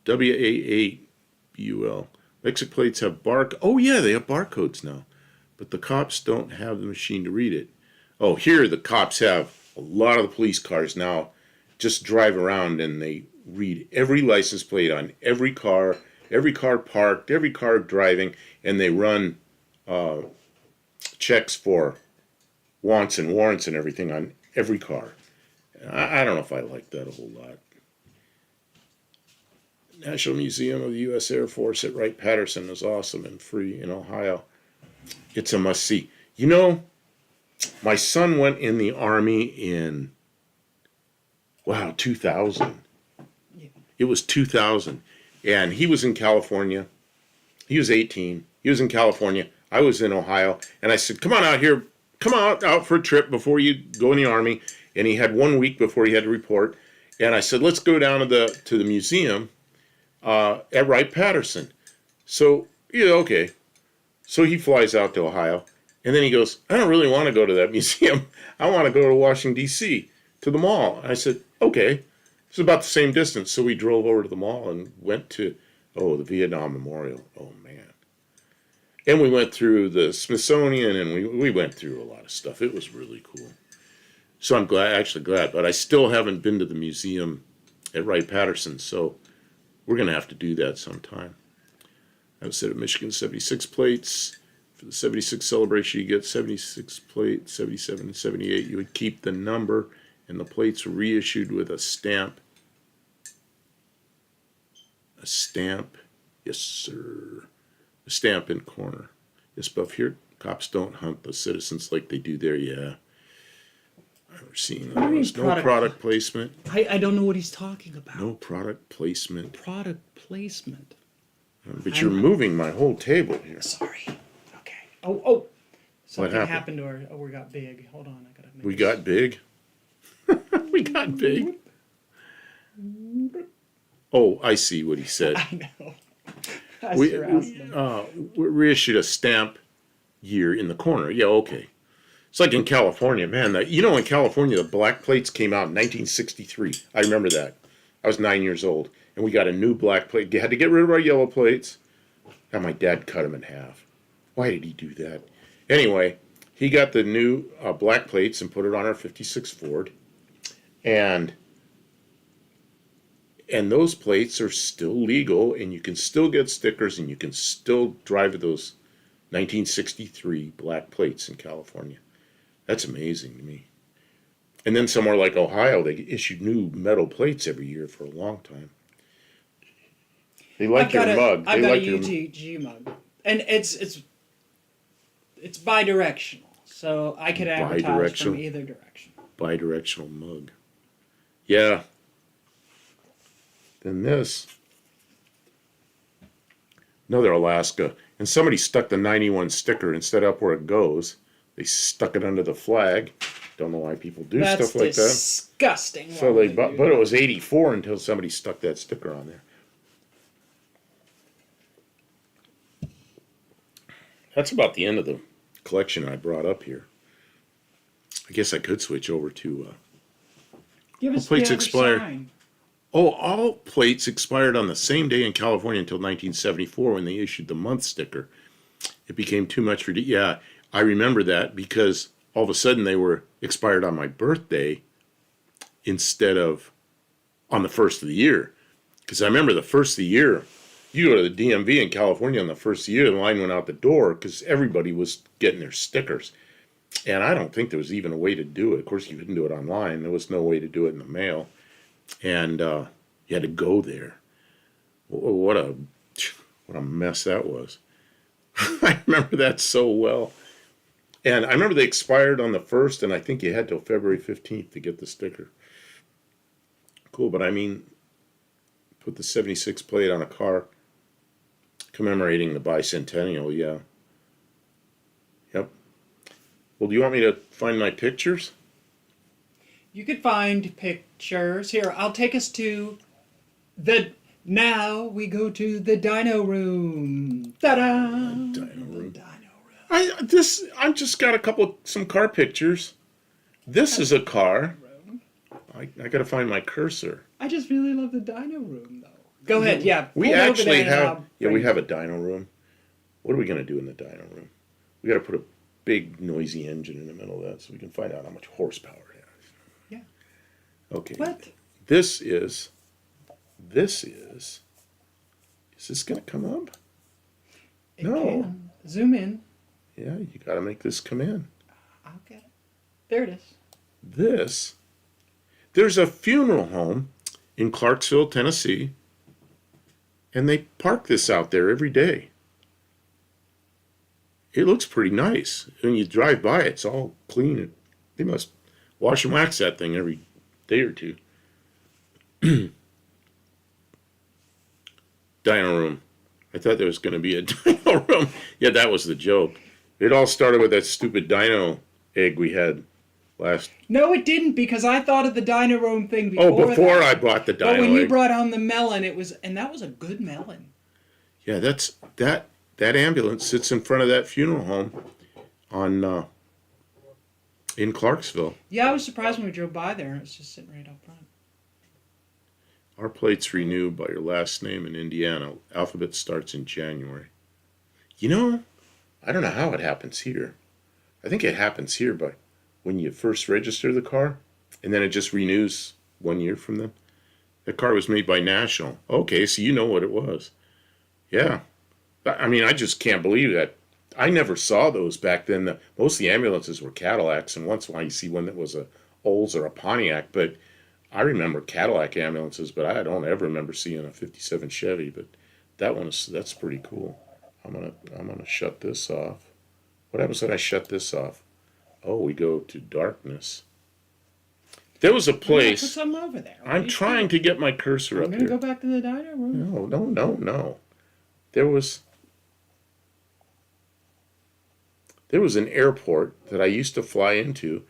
WA8BUL. Mexican plates have Oh yeah, they have barcodes now, but the cops don't have the machine to read it. Oh, here the cops have a lot of the police cars now. Just drive around and they read every license plate on every car parked, every car driving, and they run checks for wants and warrants and everything on every car. I don't know if I like that a whole lot. National Museum of the U.S. Air Force at Wright-Patterson is awesome and free in Ohio. It's a must-see. You know, my son went in the Army in, 2000. Yeah. It was 2000. And he was in California. He was 18. He was in California. I was in Ohio. And I said, come on out here. Come out for a trip before you go in the Army. And he had 1 week before he had to report. And I said, let's go down to the museum at Wright-Patterson. So, okay. So he flies out to Ohio. And then he goes, I don't really want to go to that museum. I want to go to Washington, D.C., to the mall. And I said, okay. It's about the same distance. So we drove over to the mall and went to, the Vietnam Memorial. Oh, man. And we went through the Smithsonian, and we went through a lot of stuff. It was really cool. So I'm glad, but I still haven't been to the museum at Wright-Patterson. So we're going to have to do that sometime. I was at Michigan 76 plates. For the 76 celebration, you get 76 plates, 77 and 78. You would keep the number, and the plates were reissued with a stamp. A stamp, yes, sir. A stamp in corner. Yes, Buff, here, cops don't hunt the citizens like they do there, yeah. I've seen do you mean those. No product placement. I don't know what he's talking about. No product placement. Product placement. But you're moving my whole table here. Sorry. Okay. Oh. Something happened? happened to our. Oh, we got big. Hold on. I gotta make We this- got big. We got big. Oh, I see what he said. I know. I We harassed him. reissued a stamp year in the corner. Yeah, okay. It's like in California, man. In California, the black plates came out in 1963. I remember that. I was 9 years old, and we got a new black plate. You had to get rid of our yellow plates. And my dad cut them in half. Why did he do that? Anyway, he got the new black plates and put it on our 56 Ford. And those plates are still legal, and you can still get stickers, and you can still drive those 1963 black plates in California. That's amazing to me. And then somewhere like Ohio, they issued new metal plates every year for a long time. They like your mug. I've They got like a your UTG mug, and it's bi-directional, so I could advertise from Bi-directional. either direction. bi-directional mug. Yeah. Then this. Another Alaska. And somebody stuck the 91 sticker instead up where it goes. They stuck it under the flag. Don't know why people do That's stuff like that. disgusting. So why they, would but do it was 84 until somebody stuck that sticker on there. That's about the end of the collection I brought up here. I guess I could switch over to. Give us plates the other expired. sign. Oh, all plates expired on the same day in California until 1974 when they issued the month sticker. It became too much for. Yeah, I remember that because all of a sudden they were expired on my birthday instead of on the first of the year. Because I remember the first of the year, you go to the DMV in California on the first of the year, the line went out the door because everybody was getting their stickers. And I don't think there was even a way to do it. Of course, you couldn't do it online. There was no way to do it in the mail. And you had to go there. What a mess that was. I remember that so well. And I remember they expired on the 1st, and I think you had till February 15th to get the sticker. Cool, but I mean, put the 76 plate on a car commemorating the bicentennial, yeah. Yep. Well, do you want me to find my pictures? You could find pictures. Here, I'll take us to the. Now we go to the dyno room. Ta-da! Dyno room. The dyno room. I've just got some car pictures. This is a car. I got to find my cursor. I just really love the dyno room, though. Go ahead, yeah. We pull it over actually there and have. I'll Yeah, we bring- have a dyno room. What are we going to do in the dyno room? We got to put a big noisy engine in the middle of that so we can find out how much horsepower it has. Yeah. Okay. What? This is. Is this going to come up? It No. can. Zoom in. Yeah, you got to make this come in. I'll get it. There it is. There's a funeral home in Clarksville, Tennessee, and they park this out there every day. It looks pretty nice. When you drive by, it's all clean. They must wash and wax that thing every day or two. Dyno room. I thought there was going to be a dyno room. Yeah, that was the joke. It all started with that stupid dyno egg we had last. No, it didn't, because I thought of the dyno room thing before. Before that. I bought the dyno But when you egg. brought on the melon, and that was a good melon. Yeah, that ambulance sits in front of that funeral home on in Clarksville. Yeah, I was surprised when we drove by there, and it was just sitting right up front. Our plates renew by your last name in Indiana. Alphabet starts in January. You know, I don't know how it happens here. I think it happens here by when you first register the car, and then it just renews 1 year from then. That car was made by National. Okay, so you know what it was. Yeah. I mean, I just can't believe that. I never saw those back then. Most of the ambulances were Cadillacs, and once in a while you see one that was a Olds or a Pontiac. But I remember Cadillac ambulances, but I don't ever remember seeing a '57 Chevy. But that's pretty cool. I'm gonna shut this off. What happens when I shut this off? Oh, we go to darkness. There was a Put place. something over there. I'm trying to get my cursor I'm up gonna here. go back to the diner room. No. There was an airport that I used to fly into,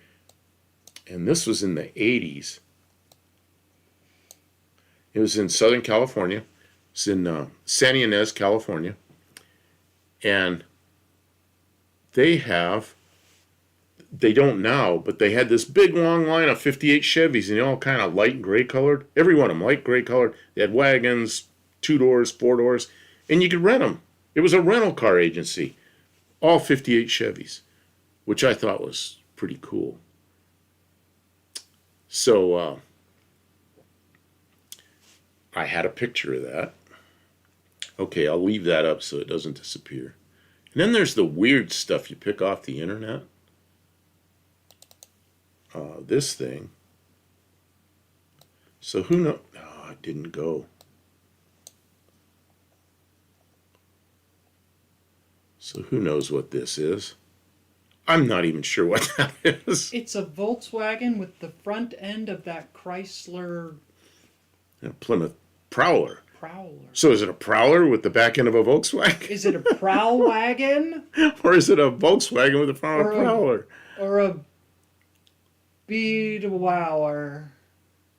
and this was in the 80s. It was in Southern California. It's in San Ynez, California. And they don't now, but they had this big long line of 58 Chevys, and they all kind of light gray colored. Every one of them light gray colored. They had wagons, 2 doors, 4 doors, and you could rent them. It was a rental car agency. All 58 Chevys, which I thought was pretty cool. So I had a picture of that. Okay, I'll leave that up so it doesn't disappear. And then there's the weird stuff you pick off the internet. This thing. So who knows? Oh, it didn't go. So who knows what this is? I'm not even sure what that is. It's a Volkswagen with the front end of that Chrysler A Plymouth Prowler. Prowler. So is it a Prowler with the back end of a Volkswagen? Is it a prowl wagon? Or is it a Volkswagen with the front of a Or a- Prowler? Or a Beadwower?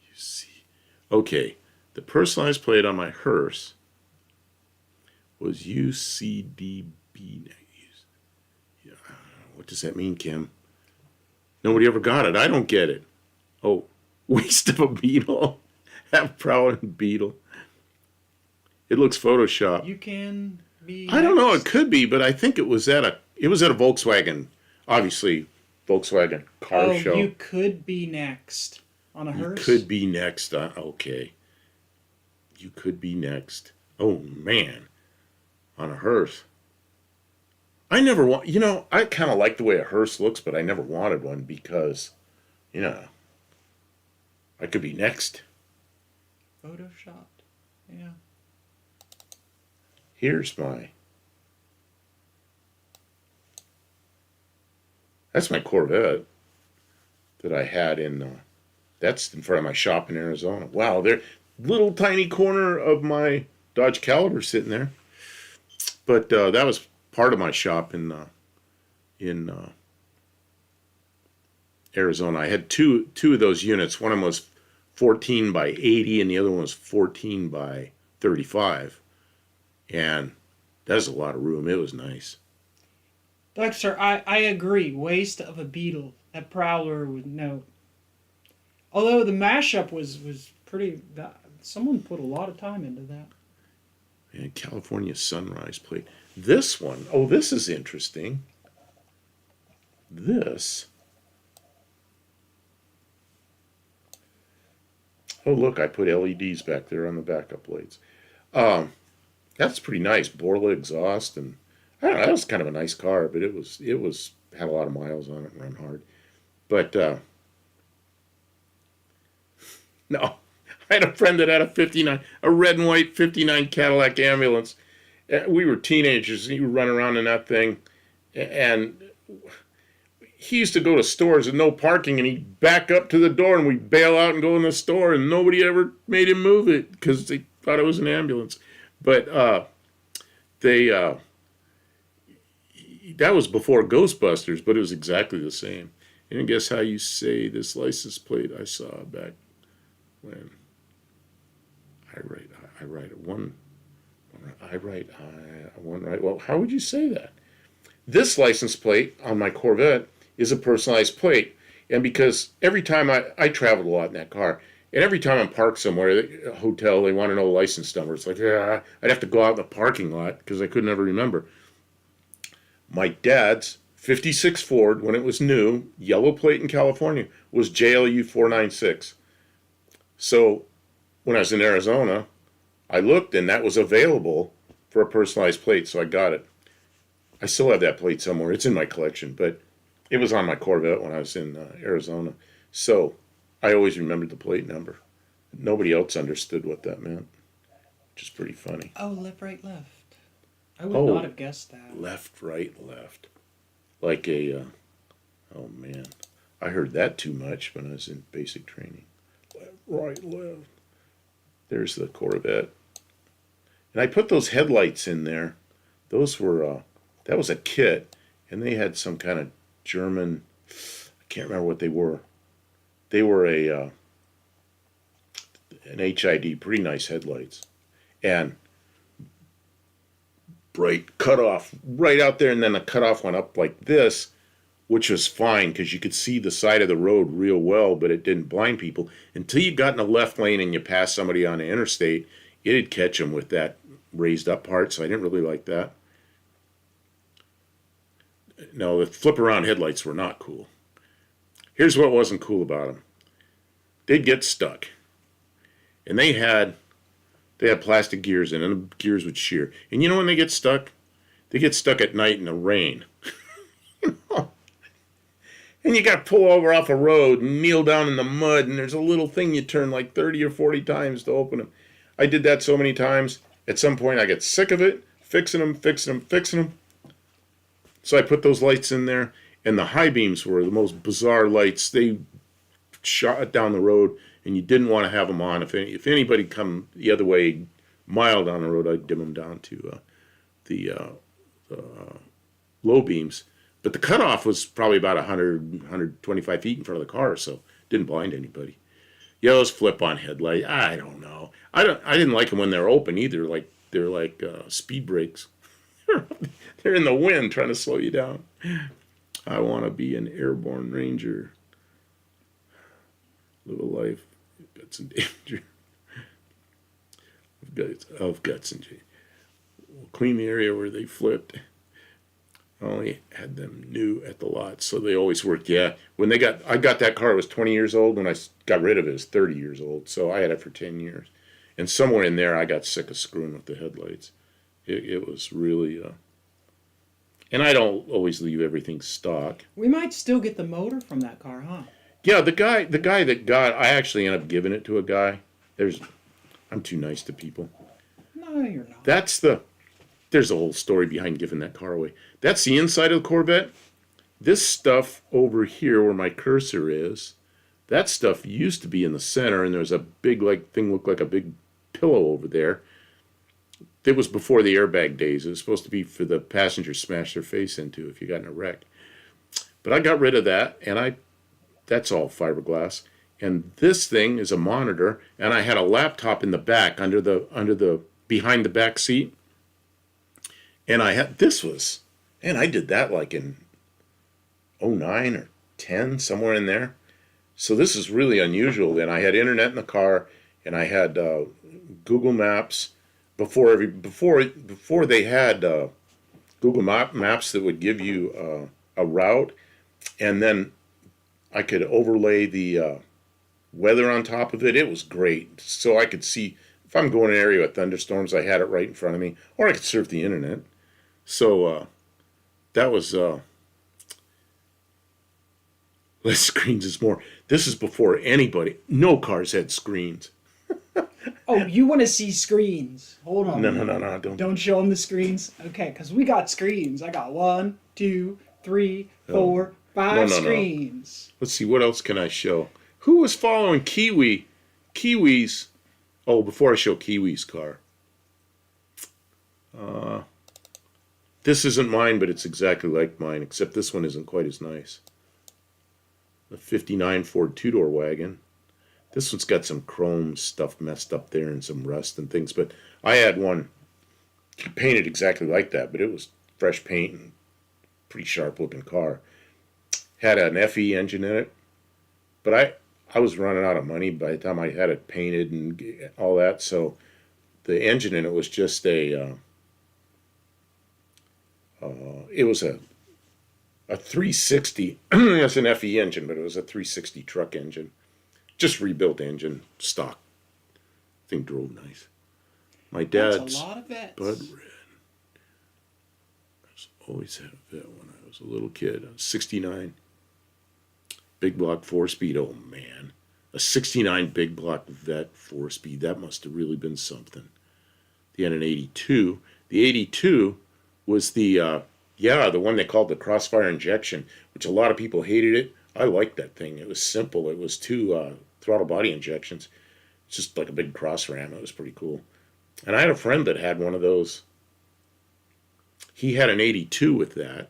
You see. Okay, the personalized plate on my hearse was UCDB. What does that mean, Kim? Nobody ever got it. I don't get it. Oh, waste of a Beetle. Have Prowler and Beetle. It looks Photoshop. You can be. I don't know. next. It could be, but I think it was at a Volkswagen. Obviously, Volkswagen car show. You could be next on a hearse. Could be next. Okay. You could be next. Oh man, on a hearse. I never want. I kind of like the way a hearse looks, but I never wanted one because, I could be next. Photoshopped. Yeah. Here's that's my Corvette that I had that's in front of my shop in Arizona. Wow, there, little tiny corner of my Dodge Caliber sitting there. But that was part of my shop in Arizona. I had two of those units. One of them was 14 by 80 and the other one was 14 by 35. And that's a lot of room. It was nice. Dexter, I agree. Waste of a Beetle. That Prowler with no. Although the mashup was pretty. Someone put a lot of time into that. And California Sunrise plate. This one, oh, this is interesting. This. Oh, look, I put LEDs back there on the backup lights. That's pretty nice. Borla exhaust, and I don't know, that was kind of a nice car, but it had a lot of miles on it and run hard. But no, I had a friend that had a red and white 59 Cadillac ambulance. We were teenagers, and he would run around in that thing, and he used to go to stores with no parking, and he'd back up to the door, and we'd bail out and go in the store, and nobody ever made him move it because they thought it was an ambulance. But that was before Ghostbusters, but it was exactly the same. And guess how you say this license plate I saw back when I write one right. Well, how would you say that? This license plate on my Corvette is a personalized plate. And because every time I traveled a lot in that car, and every time I'm parked somewhere, a hotel, they want to know the license number. It's like, yeah, I'd have to go out in the parking lot because I couldn't ever remember. My dad's 56 Ford, when it was new, yellow plate in California, was JLU 496. So when I was in Arizona, I looked and that was available for a personalized plate, so I got it. I still have that plate somewhere. It's in my collection, but it was on my Corvette when I was in Arizona. So I always remembered the plate number. Nobody else understood what that meant, which is pretty funny. Oh, left, right, left. I would not have guessed that. Left, right, left. Like a, oh man. I heard that too much when I was in basic training. Left, right, left. There's the Corvette. And I put those headlights in there. Those were, that was a kit. And they had some kind of German, I can't remember what they were. They were an HID, pretty nice headlights. And bright cutoff right out there. And then the cutoff went up like this, which was fine because you could see the side of the road real well, but it didn't blind people. Until you got in the left lane and you passed somebody on the interstate, it'd catch them with that raised up part, so I didn't really like that. No, the flip around headlights were not cool. Here's what wasn't cool about them. They'd get stuck. And they had plastic gears in, and the gears would shear. And you know when they get stuck? They get stuck at night in the rain. You know? And you got to pull over off a road and kneel down in the mud, and there's a little thing you turn like 30 or 40 times to open them. I did that so many times. At some point, I get sick of it, fixing them. So I put those lights in there, and the high beams were the most bizarre lights. They shot down the road, and you didn't want to have them on. If anybody come the other way, mile down the road, I'd dim them down to the low beams. But the cutoff was probably about 100, 125 feet in front of the car, so didn't blind anybody. Yeah, those flip-on headlight. I don't know. I didn't like them when they're open either. Like they're like speed brakes. They're in the wind trying to slow you down. I want to be an airborne ranger. Live a life of guts and danger. Of guts and danger. We'll clean the area where they flipped. I only had them new at the lot, so they always worked. Yeah, I got that car, it was 20 years old. When I got rid of it, it was 30 years old. So I had it for 10 years. And somewhere in there, I got sick of screwing with the headlights. It was really, and I don't always leave everything stock. We might still get the motor from that car, huh? Yeah, the guy I actually ended up giving it to a guy. I'm too nice to people. No, you're not. There's a whole story behind giving that car away. That's the inside of the Corvette. This stuff over here where my cursor is, that stuff used to be in the center, and there's a big thing looked like a big pillow over there. It was before the airbag days. It was supposed to be for the passengers to smash their face into if you got in a wreck. But I got rid of that, and that's all fiberglass. And this thing is a monitor, and I had a laptop in the back behind the back seat. And I did that like in 09 or 10, somewhere in there. So this is really unusual. And I had internet in the car, and I had Google Maps before they had Google Maps that would give you a route, and then I could overlay the weather on top of it. It was great. So I could see if I'm going in an area with thunderstorms, I had it right in front of me, or I could surf the internet. So that was less screens is more. This is before no cars had screens. Oh, you want to see screens? Hold on. No, Don't show them the screens. Okay, because we got screens. I got 1, 2, 3, 4, 5 screens. Let's see, what else can I show? Who was following Kiwi's? Oh, before I show Kiwi's car. This isn't mine, but it's exactly like mine, except this one isn't quite as nice. The 59 Ford two-door wagon. This one's got some chrome stuff messed up there and some rust and things, but I had one painted exactly like that, but it was fresh paint and pretty sharp-looking car. Had an FE engine in it, but I was running out of money by the time I had it painted and all that, so the engine in it was just it was a 360. It's an FE engine, but it was a 360 truck engine. Just rebuilt engine, stock. Thing drove nice. My That's dad's a lot of vets. Bud Red. I always had a vet when I was a little kid. A 69 big block 4-speed. Oh man, a 69 big block vet 4-speed. That must have really been something. He had an 82. The 82 was the one they called the crossfire injection, which a lot of people hated it. I liked that thing. It was simple. It was two throttle body injections. It's just like a big cross ram. It was pretty cool. And I had a friend that had one of those. He had an 82 with that.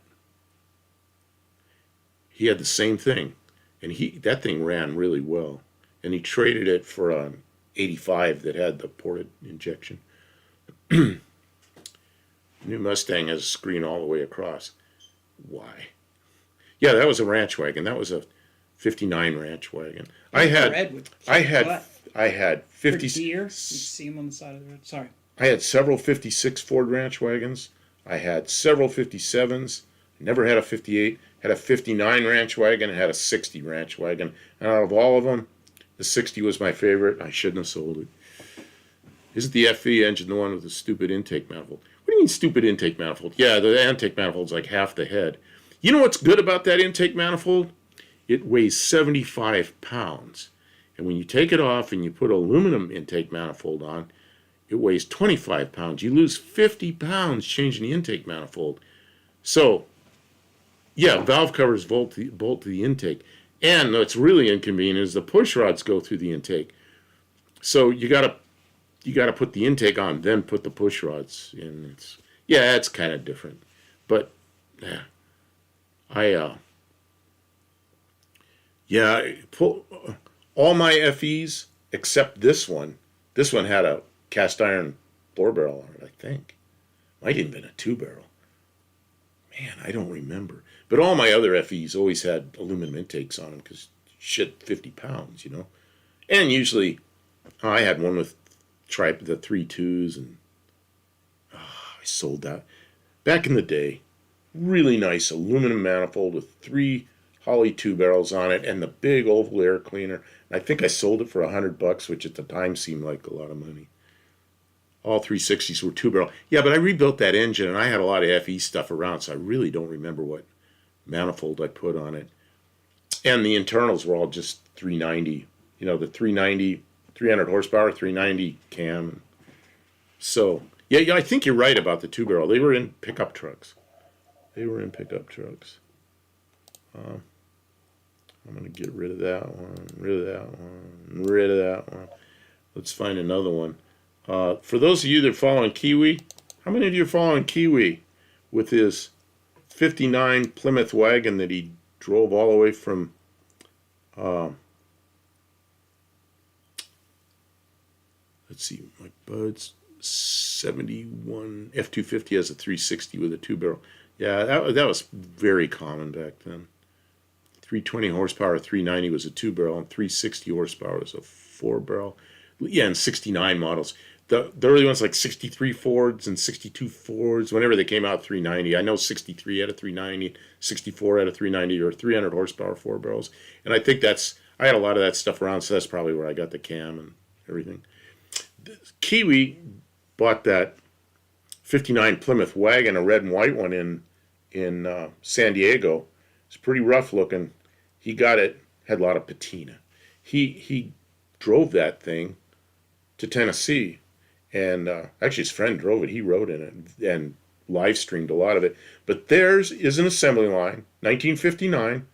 He had the same thing. And that thing ran really well. And he traded it for an 85 that had the ported injection. New Mustang has a screen all the way across. Why? Yeah, that was a ranch wagon. That was a 59 ranch wagon. I had 50 deer. You see them on the side of the road. Sorry. I had several 56 Ford ranch wagons. I had several 57s. Never had a 58. Had a 59 ranch wagon and had a 60 ranch wagon. And out of all of them, the 60 was my favorite. I shouldn't have sold it. Isn't the FE engine the one with the stupid intake manifold? What do you mean stupid intake manifold? Yeah, the intake manifold's like half the head. You know what's good about that intake manifold? It weighs 75 pounds. And when you take it off and you put aluminum intake manifold on, it weighs 25 pounds. You lose 50 pounds changing the intake manifold. So, yeah, valve covers bolt to the intake. And what's really inconvenient is the push rods go through the intake. So you gotta put the intake on, then put the push rods in. It's kind of different. But yeah, I pull all my FEs except this one. This one had a cast iron 4-barrel on it, I think. Might even been a 2-barrel. Man, I don't remember. But all my other FEs always had aluminum intakes on them because shit, 50 pounds, you know. And usually, I had one with the 3.2s, and I sold that. Back in the day, really nice aluminum manifold with 3 Holley 2-barrels on it and the big oval air cleaner. And I think I sold it for $100, which at the time seemed like a lot of money. All 360s were 2-barrel. Yeah, but I rebuilt that engine, and I had a lot of FE stuff around, so I really don't remember what manifold I put on it. And the internals were all just 390. You know, the 390, 300 horsepower, 390 cam. So, yeah, I think you're right about the 2-barrel. They were in pickup trucks. I'm going to get rid of that one. Let's find another one. For those of you that are following Kiwi, how many of you are following Kiwi with his 59 Plymouth wagon that he drove all the way from let's see, my bud's 71 F250 has a 360 with a 2-barrel. Yeah, that was very common back then. 320 horsepower, 390 was a 2-barrel, and 360 horsepower was a 4-barrel. Yeah, and 69 models. The early ones like 63 Fords and 62 Fords, whenever they came out, 390. I know 63 had a 390, 64 had a 390 or 300 horsepower 4-barrels. And I think I had a lot of that stuff around, so that's probably where I got the cam and everything. Kiwi bought that 59 Plymouth wagon, a red and white one in San Diego. It's pretty rough looking. He got it, had a lot of patina. He drove that thing to Tennessee, and actually his friend drove it. He rode in it and live streamed a lot of it. But theirs is an assembly line, 1959.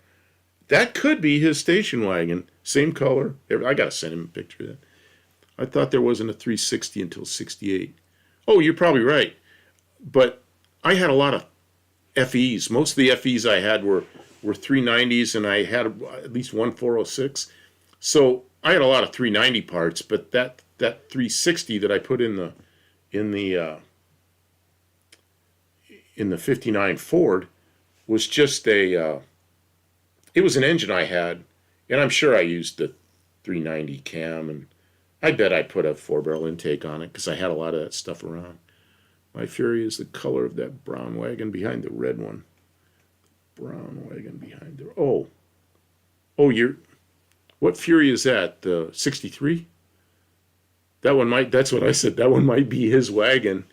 That could be his station wagon, same color. I gotta send him a picture of that. I thought there wasn't a 360 until 68. Oh, you're probably right. But I had a lot of FEs. Most of the FEs I had were 390s, and I had at least one 406. So I had a lot of 390 parts, but that 360 that I put in the 59 Ford was just it was an engine I had, and I'm sure I used the 390 cam, and I bet I put a 4-barrel intake on it because I had a lot of that stuff around. My Fury is the color of that brown wagon behind the red one. Brown wagon behind there. Oh, what Fury is that? The 63? That one might, that's what I said, that one might be his wagon.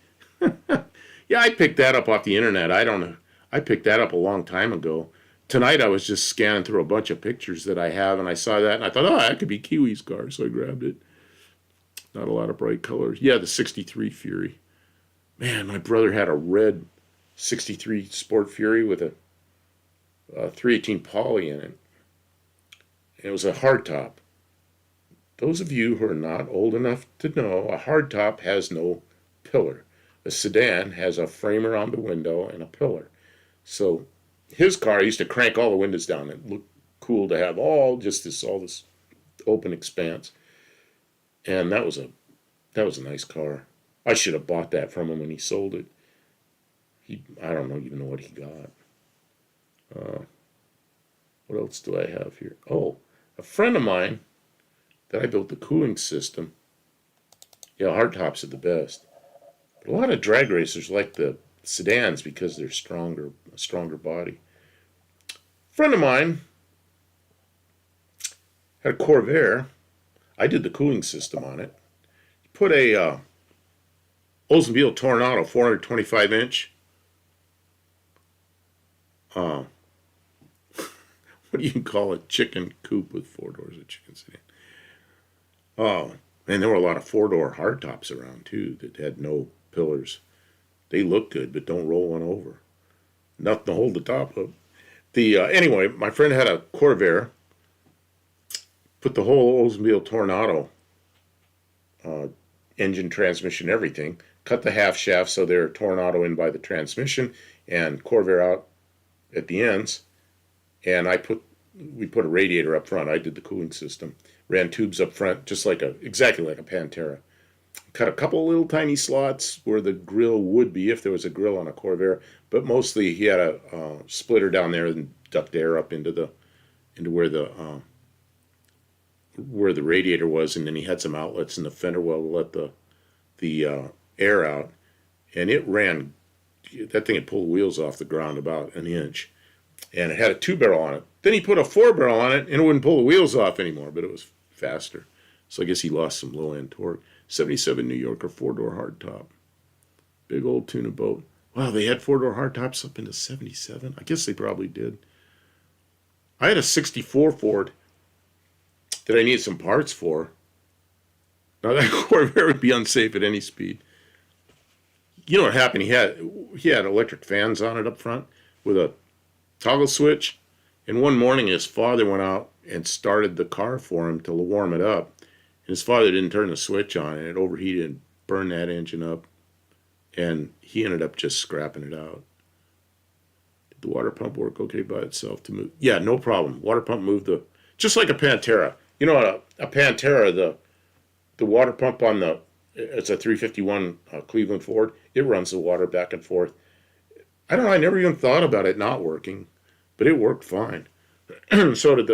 Yeah, I picked that up off the internet. I don't know. I picked that up a long time ago. Tonight I was just scanning through a bunch of pictures that I have, and I saw that, and I thought, oh, that could be Kiwi's car, so I grabbed it. Not a lot of bright colors. Yeah, the 63 Fury. Man, my brother had a red 63 Sport Fury with a 318 poly in it. It was a hardtop. Those of you who are not old enough to know, a hardtop has no pillar. A sedan has a framer on the window and a pillar. So his car, used to crank all the windows down. It looked cool to have all this open expanse. And that was a nice car. I should have bought that from him when he sold it. I don't even know what he got. What else do I have here? Oh, a friend of mine that I built the cooling system. Yeah, hardtops are the best. But a lot of drag racers like the sedans because they're a stronger body. A friend of mine had a Corvair. I did the cooling system on it. Put a Oldsmobile Tornado 425 inch. What do you call a chicken coupe with 4 doors, a chicken sedan? Oh, and there were a lot of 4-door hardtops around too that had no pillars. They look good, but don't roll one over. Nothing to hold the top up. Anyway, my friend had a Corvair. Put the whole Oldsmobile Tornado engine, transmission, everything. Cut the half shaft so they're Tornado in by the transmission and Corvair out at the ends. And we put a radiator up front. I did the cooling system. Ran tubes up front, just exactly like a Pantina. Cut a couple little tiny slots where the grill would be if there was a grill on a Corvair, but mostly he had a splitter down there and duct air up into where the radiator was, and then he had some outlets in the fender well to let the air out, and it ran. That thing had pulled wheels off the ground about an inch, and it had a 2-barrel on it. Then he put a 4-barrel on it, and it wouldn't pull the wheels off anymore, but it was faster. So I guess he lost some low-end torque. 77 New Yorker 4-door hardtop. Big old tuna boat. Wow, they had 4-door hardtops up into 77? I guess they probably did. I had a 64 Ford that I needed some parts for. Now that Corvair would be unsafe at any speed. You know what happened? He had electric fans on it up front with a toggle switch. And one morning his father went out and started the car for him to warm it up. And his father didn't turn the switch on, and it overheated and burned that engine up. And he ended up just scrapping it out. Did the water pump work okay by itself to move? Yeah, no problem. Water pump moved just like a Pantera. You know, a Pantera, the water pump on it's a 351 Cleveland Ford. It runs the water back and forth. I don't know, I never even thought about it not working, but it worked fine. So did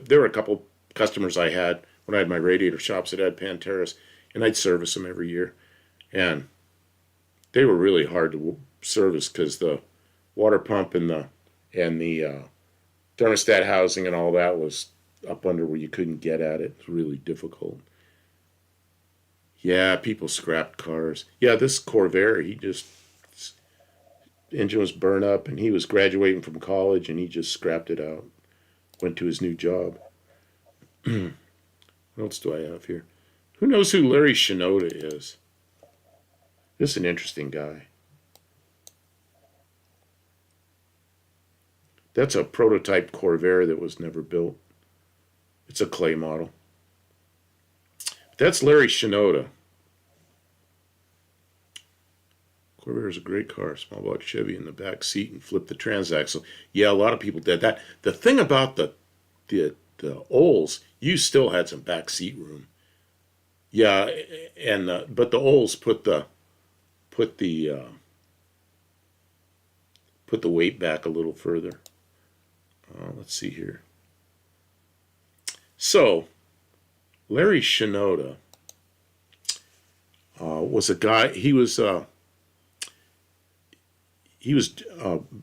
there were a couple customers I had when I had my radiator shops that had Panteras, and I'd service them every year. And they were really hard to service because the water pump and the thermostat housing and all that was up under where you couldn't get at it. It was really difficult. Yeah, people scrapped cars. Yeah, this Corvair, engine was burned up, and he was graduating from college, and he just scrapped it out. Went to his new job. What else do I have here? Who knows who Larry Shinoda is? This is an interesting guy. That's a prototype Corvair that was never built. It's a clay model. That's Larry Shinoda. Corvair is a great car. Small block Chevy in the back seat and flip the transaxle. Yeah, a lot of people did that. The thing about the Olds, you still had some back seat room. Yeah, but the Olds put the weight back a little further. Let's see here. So, Larry Shinoda was a guy. He was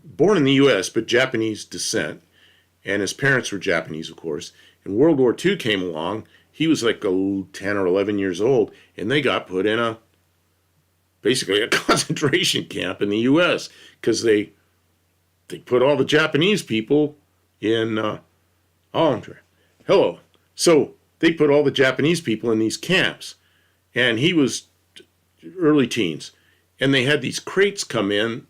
born in the U.S. but Japanese descent, and his parents were Japanese, of course. And World War II came along. he was like 10 or 11 years old, and they got put in basically a concentration camp in the U.S. because they put all the Japanese people in. Hello. So they put all the Japanese people in these camps, and he was early teens, and they had these crates come in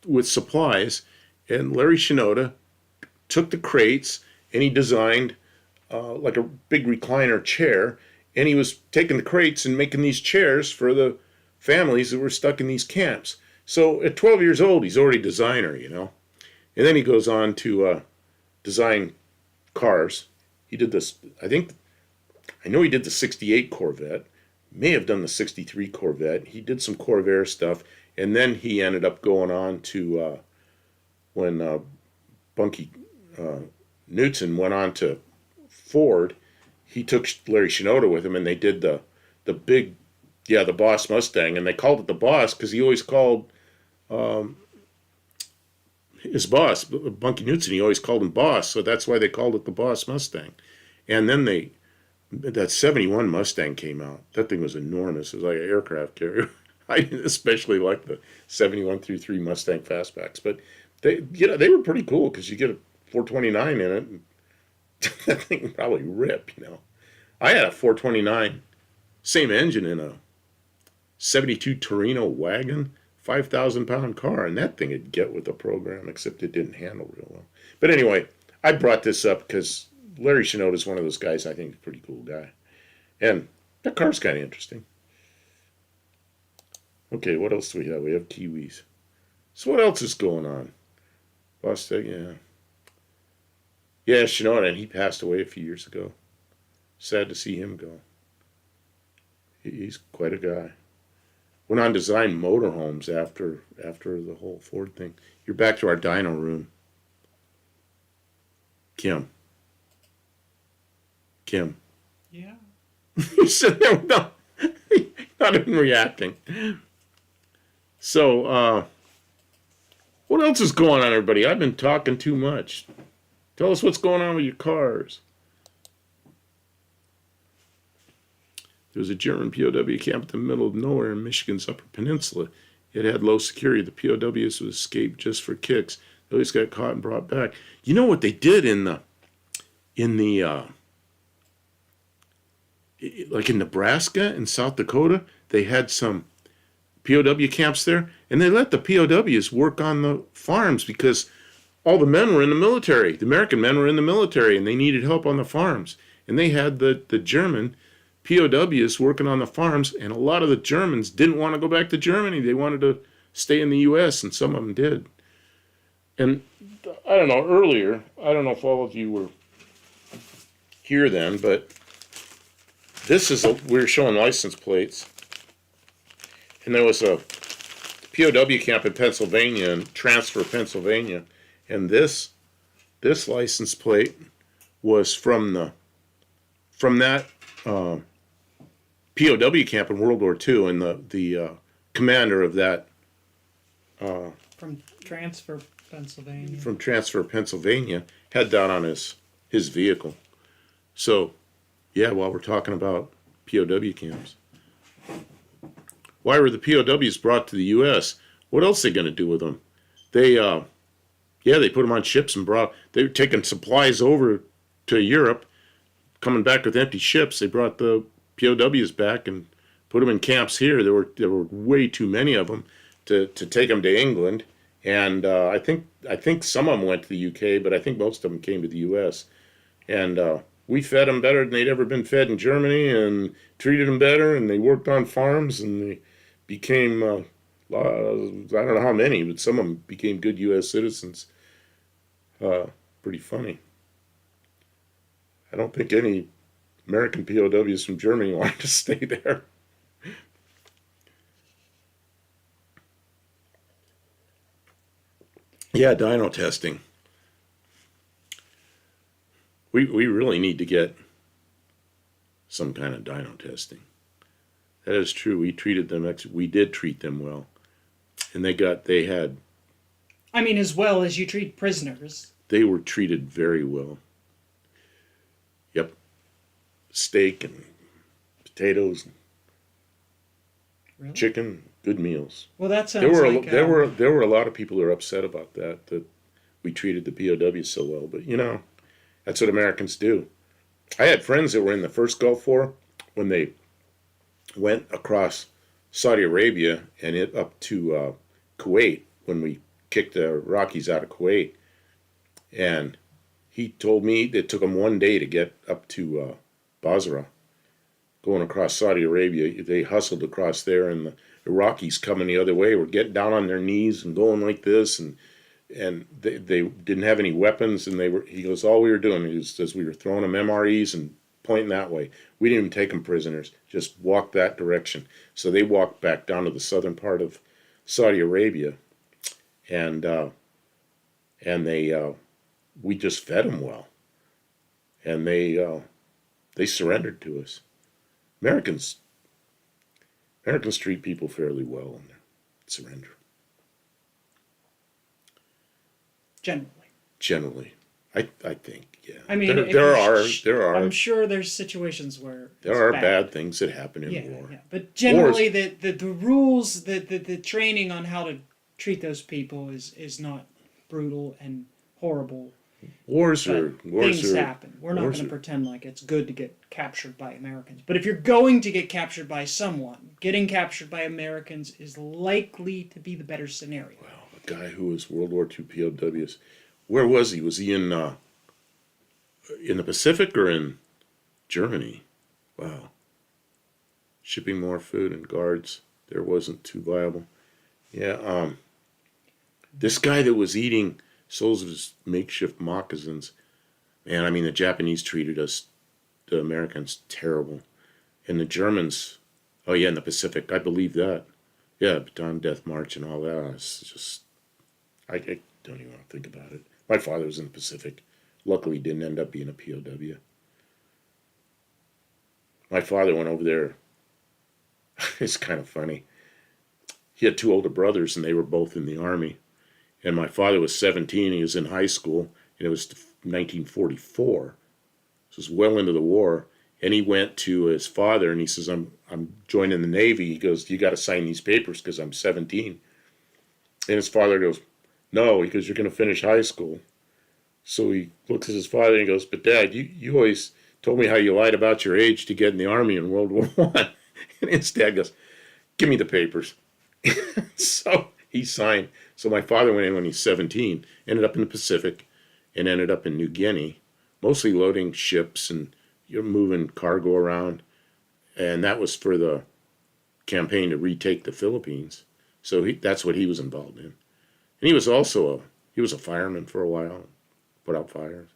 with supplies, and Larry Shinoda took the crates and he designed like a big recliner chair, and he was taking the crates and making these chairs for the families that were stuck in these camps. So at 12 years old, he's already a designer, And then he goes on to design cars. He did this, I know he did the 68 Corvette, may have done the 63 Corvette. He did some Corvair stuff, and then he ended up going on to, when Bunky Knudsen went on to Ford, he took Larry Shinoda with him, and they did the big, the Boss Mustang, and they called it the Boss because he always called his boss, Bunky Knudsen, he always called him Boss, so that's why they called it the Boss Mustang. And then that 71 Mustang came out. That thing was enormous. It was like an aircraft carrier. I especially like the 71 through 3 Mustang fastbacks, but they were pretty cool because you get a 429 in it, and that thing would probably rip, I had a 429, same engine in a 72 Torino wagon, 5,000-pound car, and that thing would get with the program, except it didn't handle real well. But anyway, I brought this up because Larry Shinoda is one of those guys I think is a pretty cool guy. And that car's kind of interesting. Okay, what else do we have? We have Kiwis. So what else is going on? Boston, yeah. Yeah, Shinoda, and he passed away a few years ago. Sad to see him go. He's quite a guy. Went on to design motorhomes after the whole Ford thing. You're back to our dyno room. Kim. Yeah. You said there, no, not even reacting. So, what else is going on, everybody? I've been talking too much. Tell us what's going on with your cars. There was a German POW camp in the middle of nowhere in Michigan's Upper Peninsula. It had low security. The POWs would escape just for kicks. They always got caught and brought back. You know what they did like in Nebraska and South Dakota? They had some POW camps there, and they let the POWs work on the farms because all the men were in the military. The American men were in the military, and they needed help on the farms. And they had the German POWs working on the farms, and a lot of the Germans didn't want to go back to Germany. They wanted to stay in the U.S., and some of them did. And I don't know, earlier, I don't know if all of you were here then, but we were showing license plates, and there was a POW camp in Pennsylvania, in Transfer, Pennsylvania, and this license plate was from that POW camp in World War II, and the commander of that From Transfer, Pennsylvania. From Transfer, Pennsylvania, had that on his vehicle. So, yeah, while we're talking about POW camps, why were the POWs brought to the U.S.? What else are they going to do with them? They put them on ships and they were taking supplies over to Europe, coming back with empty ships. They brought the POWs back and put them in camps here. There were way too many of them to take them to England, and I think some of them went to the UK, but I think most of them came to the US. And we fed them better than they'd ever been fed in Germany, and treated them better, and they worked on farms, and they became I don't know how many, but some of them became good US citizens. Pretty funny. I don't think any American POWs from Germany wanted to stay there. Yeah, dyno testing. We really need to get some kind of dyno testing. That is true. We did treat them well. And they had... I mean, as well as you treat prisoners. They were treated very well. Yep. steak and potatoes and Really? chicken, good meals. Well, that There sounds were like there were a lot of people who are upset about that we treated the POWs so well, but that's what Americans do. I had friends that were in the first Gulf War when they went across Saudi Arabia and it up to Kuwait when we kicked the Rockies out of Kuwait, and he told me it took him one day to get up to Basra, going across Saudi Arabia. They hustled across there, and the Iraqis coming the other way were getting down on their knees and going like this, and they didn't have any weapons, and he goes, all we were doing is we were throwing them MREs and pointing that way. We didn't even take them prisoners, just walk that direction. So they walked back down to the southern part of Saudi Arabia, and they we just fed them well, and they surrendered to us. Americans treat people fairly well and surrender. Generally, I think, yeah. I mean, there are I'm sure there's situations where there are bad things that happen in war. Yeah. But generally, the rules, the training on how to treat those people is not brutal and horrible. Things happen. We're not going to pretend like it's good to get captured by Americans. But if you're going to get captured by someone, getting captured by Americans is likely to be the better scenario. Well, a guy who was World War II POWs, where was he? Was he in the Pacific or in Germany? Wow. Shipping more food and guards there wasn't too viable. Yeah. This guy that was eating souls of his makeshift moccasins. Man, I mean, the Japanese treated us, the Americans, terrible. And the Germans, oh yeah, in the Pacific, I believe that. Yeah, Bataan Death March and all that. It's just, I don't even want to think about it. My father was in the Pacific. Luckily, he didn't end up being a POW. My father went over there. It's kind of funny. He had two older brothers, and they were both in the Army. And my father was 17. He was in high school, and it was 1944. This was well into the war. And he went to his father, and he says, I'm joining the Navy. He goes, you got to sign these papers because I'm 17. And his father goes, no, because you're going to finish high school. So he looks at his father and he goes, but Dad, you always told me how you lied about your age to get in the Army in World War I. And his dad goes, give me the papers. So he signed. So my father went in when he's 17, ended up in the Pacific, and ended up in New Guinea, mostly loading ships and moving cargo around. And that was for the campaign to retake the Philippines. So that's what he was involved in. And he was also a fireman for a while, put out fires.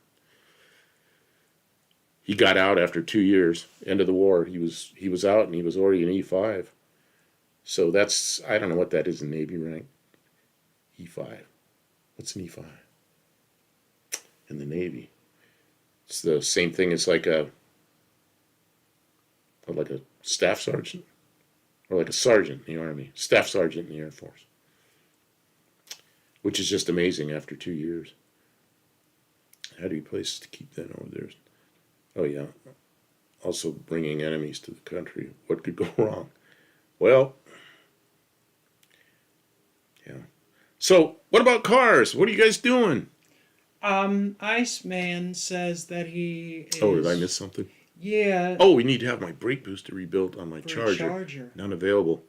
He got out after 2 years, end of the war. He was out, and he was already an E5. So I don't know what that is in Navy rank. E5. What's an E5? In the Navy. It's the same thing as like a staff sergeant, or like a sergeant in the Army, staff sergeant in the Air Force, which is just amazing after 2 years. How do you places to keep that over there? Oh yeah, also bringing enemies to the country. What could go wrong? Well, yeah. So what about cars? What are you guys doing? Iceman says that he is... Oh, did I miss something? Yeah. Oh, we need to have my brake booster rebuilt on my Charger. Not available.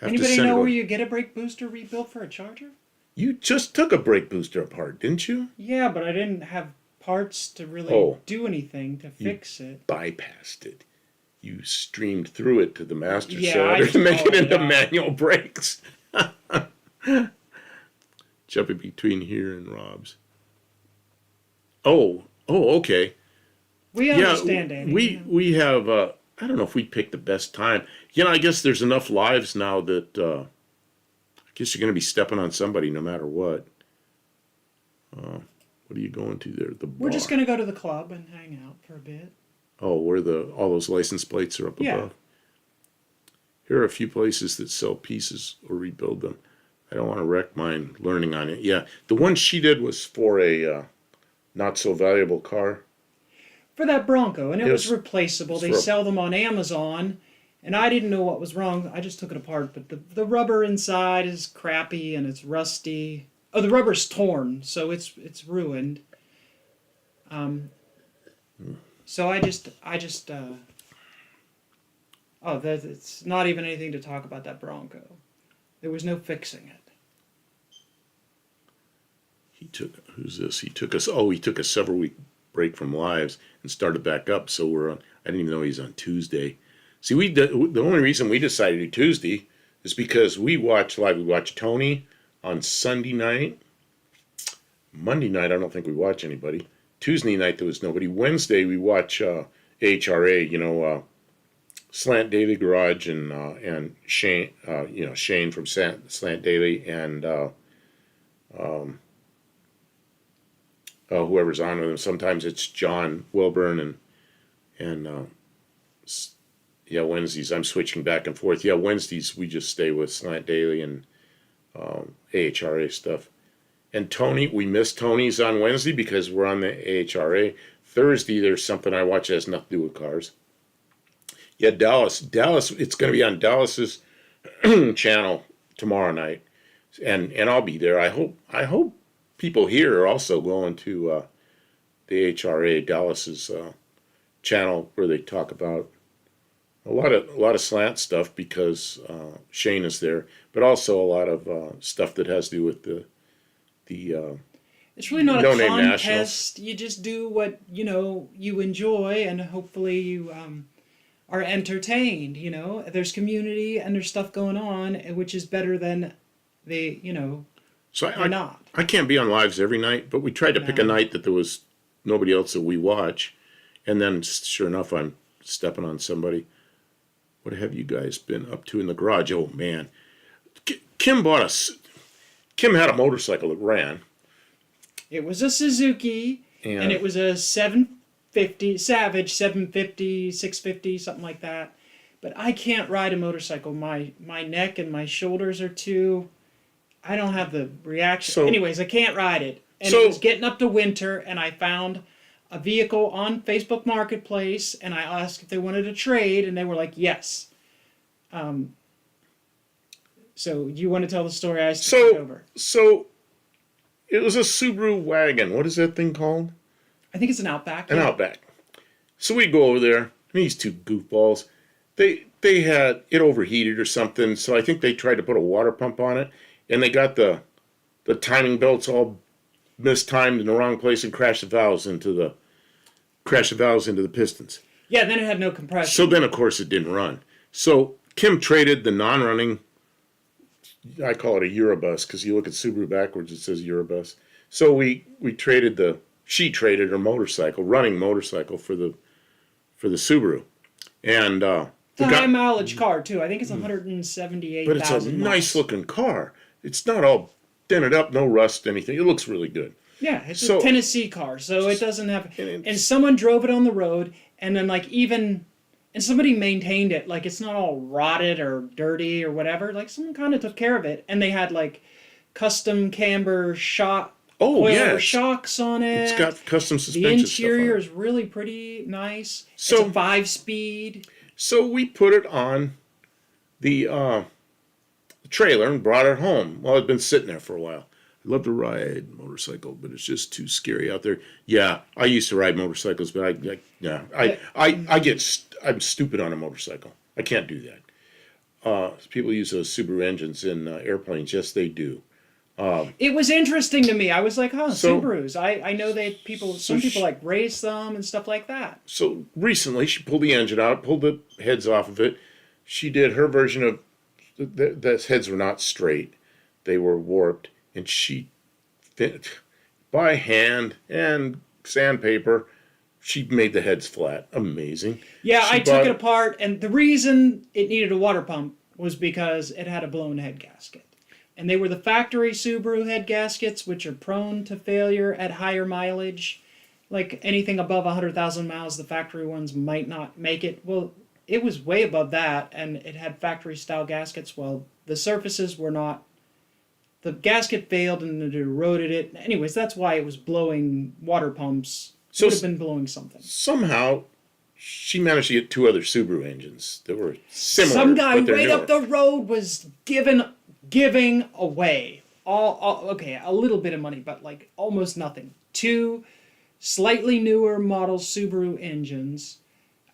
Anybody know where you get a brake booster rebuilt for a Charger? You just took a brake booster apart, didn't you? Yeah, but I didn't have parts to really do anything to fix it. Bypassed it. You streamed through it to the master cylinder to make it into manual brakes. Jumping between here and Rob's. Oh, okay. We understand, Andy. We have, I don't know if we picked the best time. I guess there's enough lives now that I guess you're going to be stepping on somebody no matter what. What are you going to there? The bar. We're just going to go to the club and hang out for a bit. Oh, where all those license plates are up above? Here are a few places that sell pieces or rebuild them. I don't want to wreck mine learning on it. Yeah, the one she did was for a not so valuable car. for that Bronco, and it was was- replaceable. They for a- sell them on Amazon, and I didn't know what was wrong. I just took it apart, but the rubber inside is crappy and it's rusty. Oh, the rubber's torn, so it's ruined. So it's not even anything to talk about that Bronco. There was no fixing it. Who's this? He took a several week break from lives and started back up. So we're on. I didn't even know he's on Tuesday. See, the only reason we decided to do Tuesday is because we watch live. We watch Tony on Sunday night. Monday night, I don't think we watch anybody. Tuesday night, there was nobody. Wednesday, we watch HRA, Slant Daily Garage and Shane, Shane from Slant Daily and whoever's on with him. Sometimes it's John Wilburn and Wednesdays I'm switching back and forth. Yeah, Wednesdays we just stay with Slant Daily and AHRA stuff. And Tony, we miss Tony's on Wednesday because we're on the AHRA. Thursday, there's something I watch that has nothing to do with cars. Yeah, Dallas, it's going to be on Dallas's channel tomorrow night, and I'll be there. I hope people here are also going to the HRA Dallas's channel where they talk about a lot of slant stuff because Shane is there, but also a lot of stuff that has to do with the It's really not a No-name contest. nationals. You just do what you enjoy, and hopefully you are entertained. There's community and there's stuff going on, which is better than So or not. I can't be on lives every night, but we tried to pick a No. night that there was nobody else that we watch, and then sure enough, I'm stepping on somebody. What have you guys been up to in the garage? Oh man, Kim had a motorcycle that ran, It was a Suzuki, and it was a 750 Savage 750, 650, something like that. But I can't ride a motorcycle. My neck and my shoulders are too. I don't have the reaction. So- Anyways, I can't ride it. And So- it was getting up to winter, and I found a vehicle on Facebook Marketplace, and I asked if they wanted to trade, and they were like, yes. So you want to tell the story I took over? So it was a Subaru wagon. What is that thing called? I think it's an Outback. An Outback. So we go over there, and these two goofballs, they had it overheated or something. So I think they tried to put a water pump on it, and they got the timing belts all mistimed in the wrong place and crashed the valves into the pistons. Yeah, then it had no compression. So then, of course, it didn't run. So Kim traded the non-running. I call it a Eurobus because you look at Subaru backwards, it says Eurobus. So she traded her running motorcycle for the Subaru, and it's a high mileage car too. I think it's 178,000. but it's a nice looking car. It's not all dented up, no rust, anything. It looks really good. Yeah, it's So- a Tennessee car, so it doesn't have. And And someone drove it on the road, and then and somebody maintained it. Like it's not all rotted or dirty or whatever. Like someone kind of took care of it, and they had like custom camber coilover shocks on it. It's got custom the suspension stuff on interior it. is really pretty nice. So- it's a 5-speed. So we put it on the trailer and brought it home. Well, it'd been sitting there for a while. I love to ride motorcycle, but it's just too scary out there. Yeah, I used to ride motorcycles, but I'm stupid on a motorcycle. I can't do that. People use those Subaru engines in airplanes. Yes, they do. It was interesting to me. I was like, So- Subarus. I know some people like race them and stuff like that. So recently, she pulled the engine out, pulled the heads off of it. She did her version of the heads were not straight; they were warped, and she by hand and sandpaper. She made the heads flat. Amazing. Yeah, She I took bought- it apart, and the reason it needed a water pump was because it had a blown head gasket. And they were the factory Subaru head gaskets, which are prone to failure at higher mileage. Like anything above 100,000 miles, the factory ones might not make it. Well, it was way above that, and it had factory-style gaskets. Well, the surfaces were not. The gasket failed, and it eroded it. Anyways, that's why it was blowing water pumps So would have been blowing something. somehow she managed to get two other Subaru engines that were similar. Some guy but they're right newer. up the road was giving away okay, a little bit of money, but like almost nothing. Two slightly newer model Subaru engines.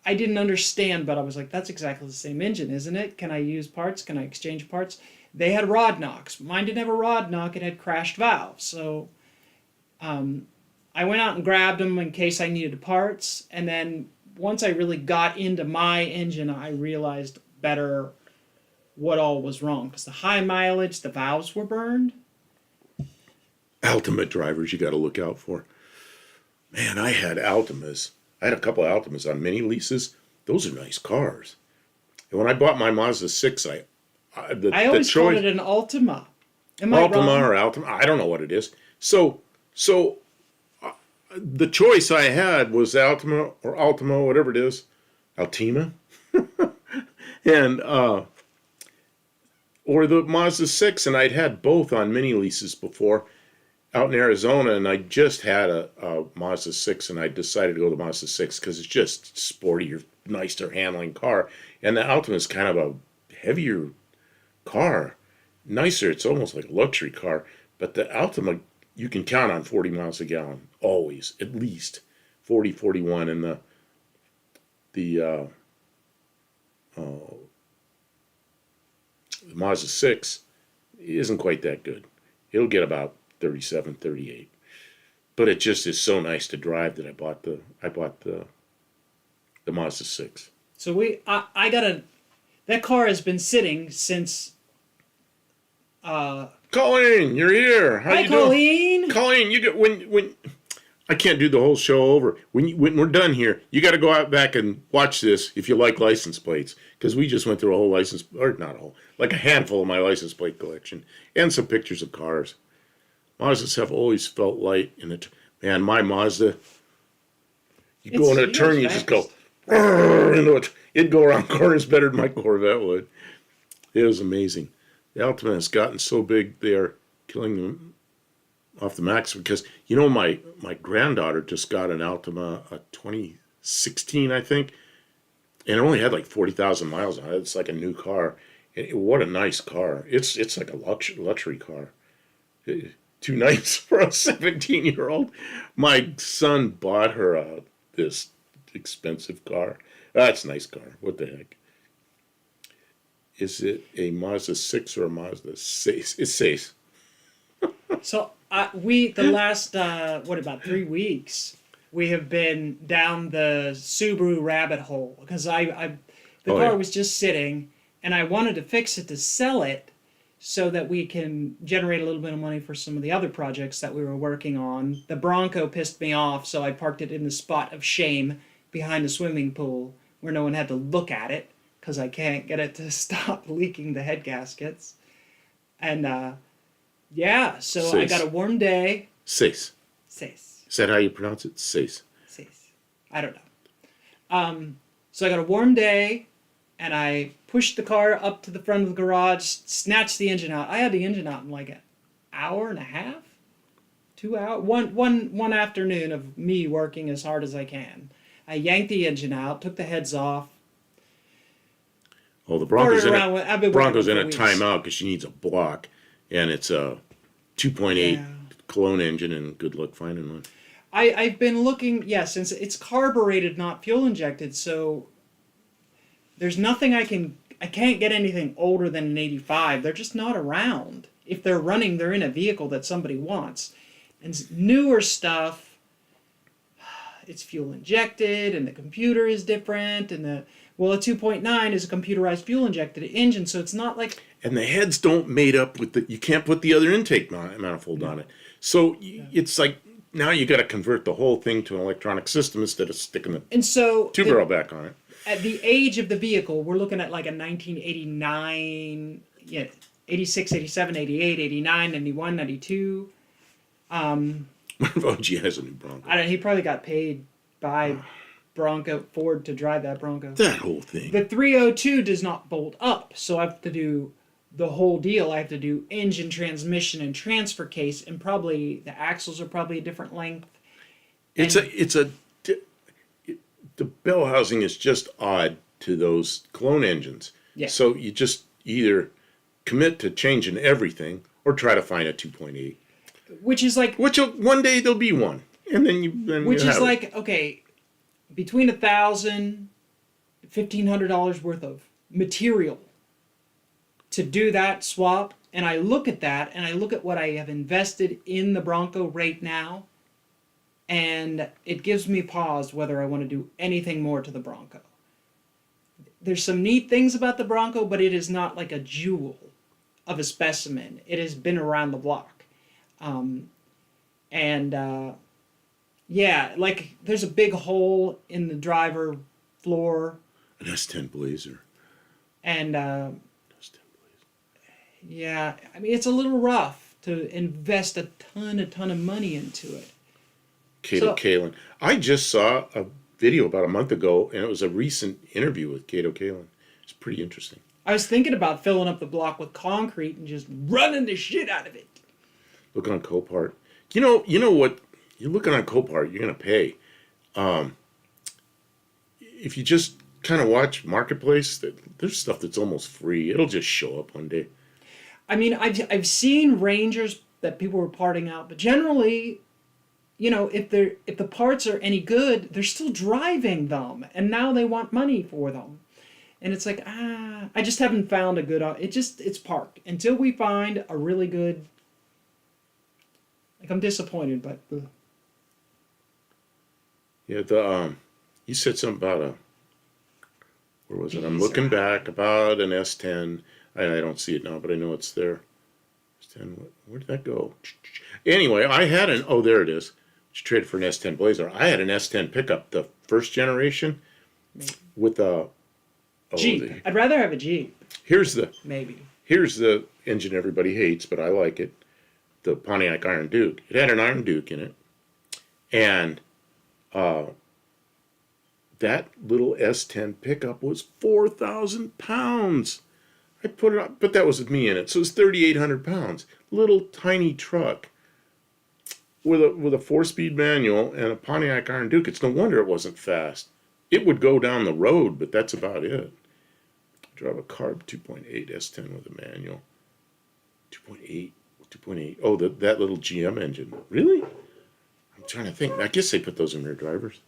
I didn't understand, but I was like, that's exactly the same engine, isn't it? Can I use parts? Can I exchange parts? They had rod knocks. Mine didn't have a rod knock. It had crashed valves. So I went out and grabbed them in case I needed parts. And then once I really got into my engine, I realized better what all was wrong. Because the high mileage, the valves were burned. Altima drivers you got to look out for. Man, I had Altimas. I had a couple of Altimas on mini leases. Those are nice cars. And when I bought my Mazda 6, I always called it an Altima. Am I Altima wrong? or Altima, I don't know what it is. So the choice I had was Altima or Altima, whatever it is, Altima, and or the Mazda 6, and I'd had both on mini leases before out in Arizona, and I just had a Mazda 6, and I decided to go to the Mazda 6 because it's just sportier, nicer handling car, and the Altima is kind of a heavier car, nicer. It's almost like a luxury car, but the Altima you can count on 40 miles a gallon always, at least 40, 41, and the Mazda 6 isn't quite that good. It'll get about 37, 38. But it just is so nice to drive that I bought the Mazda 6. So I got that car has been sitting since. Colleen, you're here. How Hi, you doing? Colleen. Colleen, you get when I can't do the whole show over. When we're done here, you got to go out back and watch this if you like license plates, because we just went through a whole license, or not a whole, like a handful of my license plate collection and some pictures of cars. Mazdas have always felt light in it. Man, my Mazda, you go in a turn, you just go into it. It'd go around corners better than my Corvette would. It was amazing. The Altima has gotten so big, they are killing them off the max, because, you know, my granddaughter just got an Altima, a 2016, I think, and it only had like 40,000 miles on it. It's like a new car. What a nice car. It's like a luxury car. Too nice for a 17-year-old. My son bought her this expensive car. That's a nice car. What the heck? Is it a Mazda 6 or a Mazda 6? It's 6. So the last about 3 weeks, we have been down the Subaru rabbit hole, because the car was just sitting, and I wanted to fix it to sell it, so that we can generate a little bit of money for some of the other projects that we were working on. The Bronco pissed me off, so I parked it in the spot of shame behind the swimming pool where no one had to look at it, because I can't get it to stop leaking the head gaskets. And so I got a warm day. 6. Seis. Is that how you pronounce it? 6. Seis. I don't know. So I got a warm day, and I pushed the car up to the front of the garage, snatched the engine out. I had the engine out in like an hour and a half, 2 hours, one afternoon of me working as hard as I can. I yanked the engine out, took the heads off. Oh, the Bronco's in a weeks. timeout because she needs a block, and it's a 2.8 Cologne engine, and good luck finding one. I've been looking, since it's carbureted, not fuel injected, so there's nothing I can't get anything older than an 85. They're just not around. If they're running, they're in a vehicle that somebody wants. And newer stuff, it's fuel injected, and the computer is different, and a 2.9 is a computerized fuel injected engine, so it's not like... And the heads don't mate up with you can't put the other intake manifold on it. So it's like, now you got to convert the whole thing to an electronic system instead of sticking the two-barrel back on it. At the age of the vehicle, we're looking at like a 1989, 86, 87, 88, 89, 91, 92. OG has a new Bronco. He probably got paid by Ford to drive that Bronco. That whole thing. The 302 does not bolt up, so I have to do the whole deal. I have to do engine, transmission, and transfer case, and probably the axles are probably a different length. The bell housing is just odd to those clone engines. Yeah. So you just either commit to changing everything or try to find a 2.8. Which is like, One day there'll be one, and then which you is have like, it. okay, between $1,000, $1,500 worth of material to do that swap, and I look at that, and I look at what I have invested in the Bronco right now, and it gives me pause whether I want to do anything more to the Bronco. There's some neat things about the Bronco, but it is not like a jewel of a specimen. It has been around the block. Yeah, like there's a big hole in the driver floor, An S10 Blazer. and S10 Blazer. yeah, I mean it's a little rough to invest a ton of money into it. Cato So- Kalin. I just saw a video about a month ago, and it was a recent interview with Cato Kalin. It's pretty interesting. I was thinking about filling up the block with concrete and just running the shit out of it. Look on Copart. You know what? You're looking on Copart, you're gonna pay. If you just kind of watch Marketplace, there's stuff that's almost free. It'll just show up one day. I mean, I've seen Rangers that people were parting out, but generally, you know, if the parts are any good, they're still driving them, and now they want money for them, and it's like I just haven't found a good. It's parked until we find a really good. Like I'm disappointed, but. Yeah, you said something about where was it? I'm These looking are- back about an S10. I don't see it now, but I know it's there. S10, where did that go? Anyway, I had there it is. She traded for an S10 Blazer. I had an S10 pickup, the first generation, with a Jeep. I'd rather have a Jeep, Here's the engine everybody hates, but I like it. The Pontiac Iron Duke. It had an Iron Duke in it, and that little S10 pickup was 4,000 pounds. I put it up, but that was with me in it, so it was 3,800 pounds. Little tiny truck with a 4-speed manual and a Pontiac Iron Duke. It's no wonder it wasn't fast. It would go down the road, but that's about it. Drive a carb 2.8 S10 with a manual. 2.8. Oh, that little GM engine. Really? I'm trying to think. I guess they put those in rear drivers.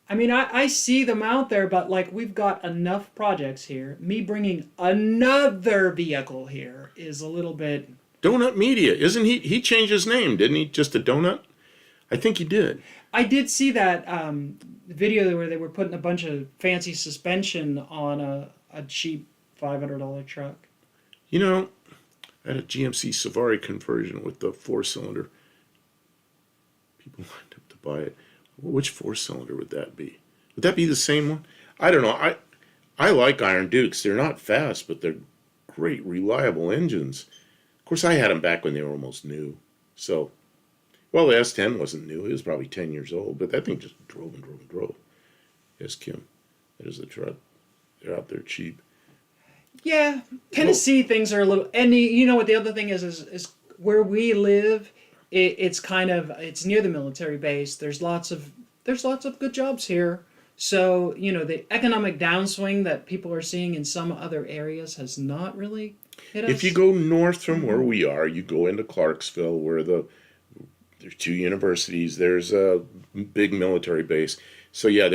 I mean, I see them out there, but like we've got enough projects here. Me bringing another vehicle here is a little bit. Donut Media. Isn't he? He changed his name, didn't he? Just a donut? I think he did. I did see that video where they were putting a bunch of fancy suspension on a cheap $500 truck. You know, I had a GMC Safari conversion with the 4-cylinder. People lined up to buy it. Which 4-cylinder would that be? Would that be the same one? I don't know. I like Iron Dukes. They're not fast, but they're great, reliable engines. Of course, I had them back when they were almost new. So, well, the S10 wasn't new. It was probably 10 years old, but that thing just drove and drove and drove. Yes, Kim. That is the truck. They're out there cheap. Yeah, Tennessee things are a little. And you know what the other thing is where we live. It's near the military base. There's lots of good jobs here. So you know the economic downswing that people are seeing in some other areas has not really hit us. If you go north from where we are, you go into Clarksville, where there's 2 universities. There's a big military base. So yeah,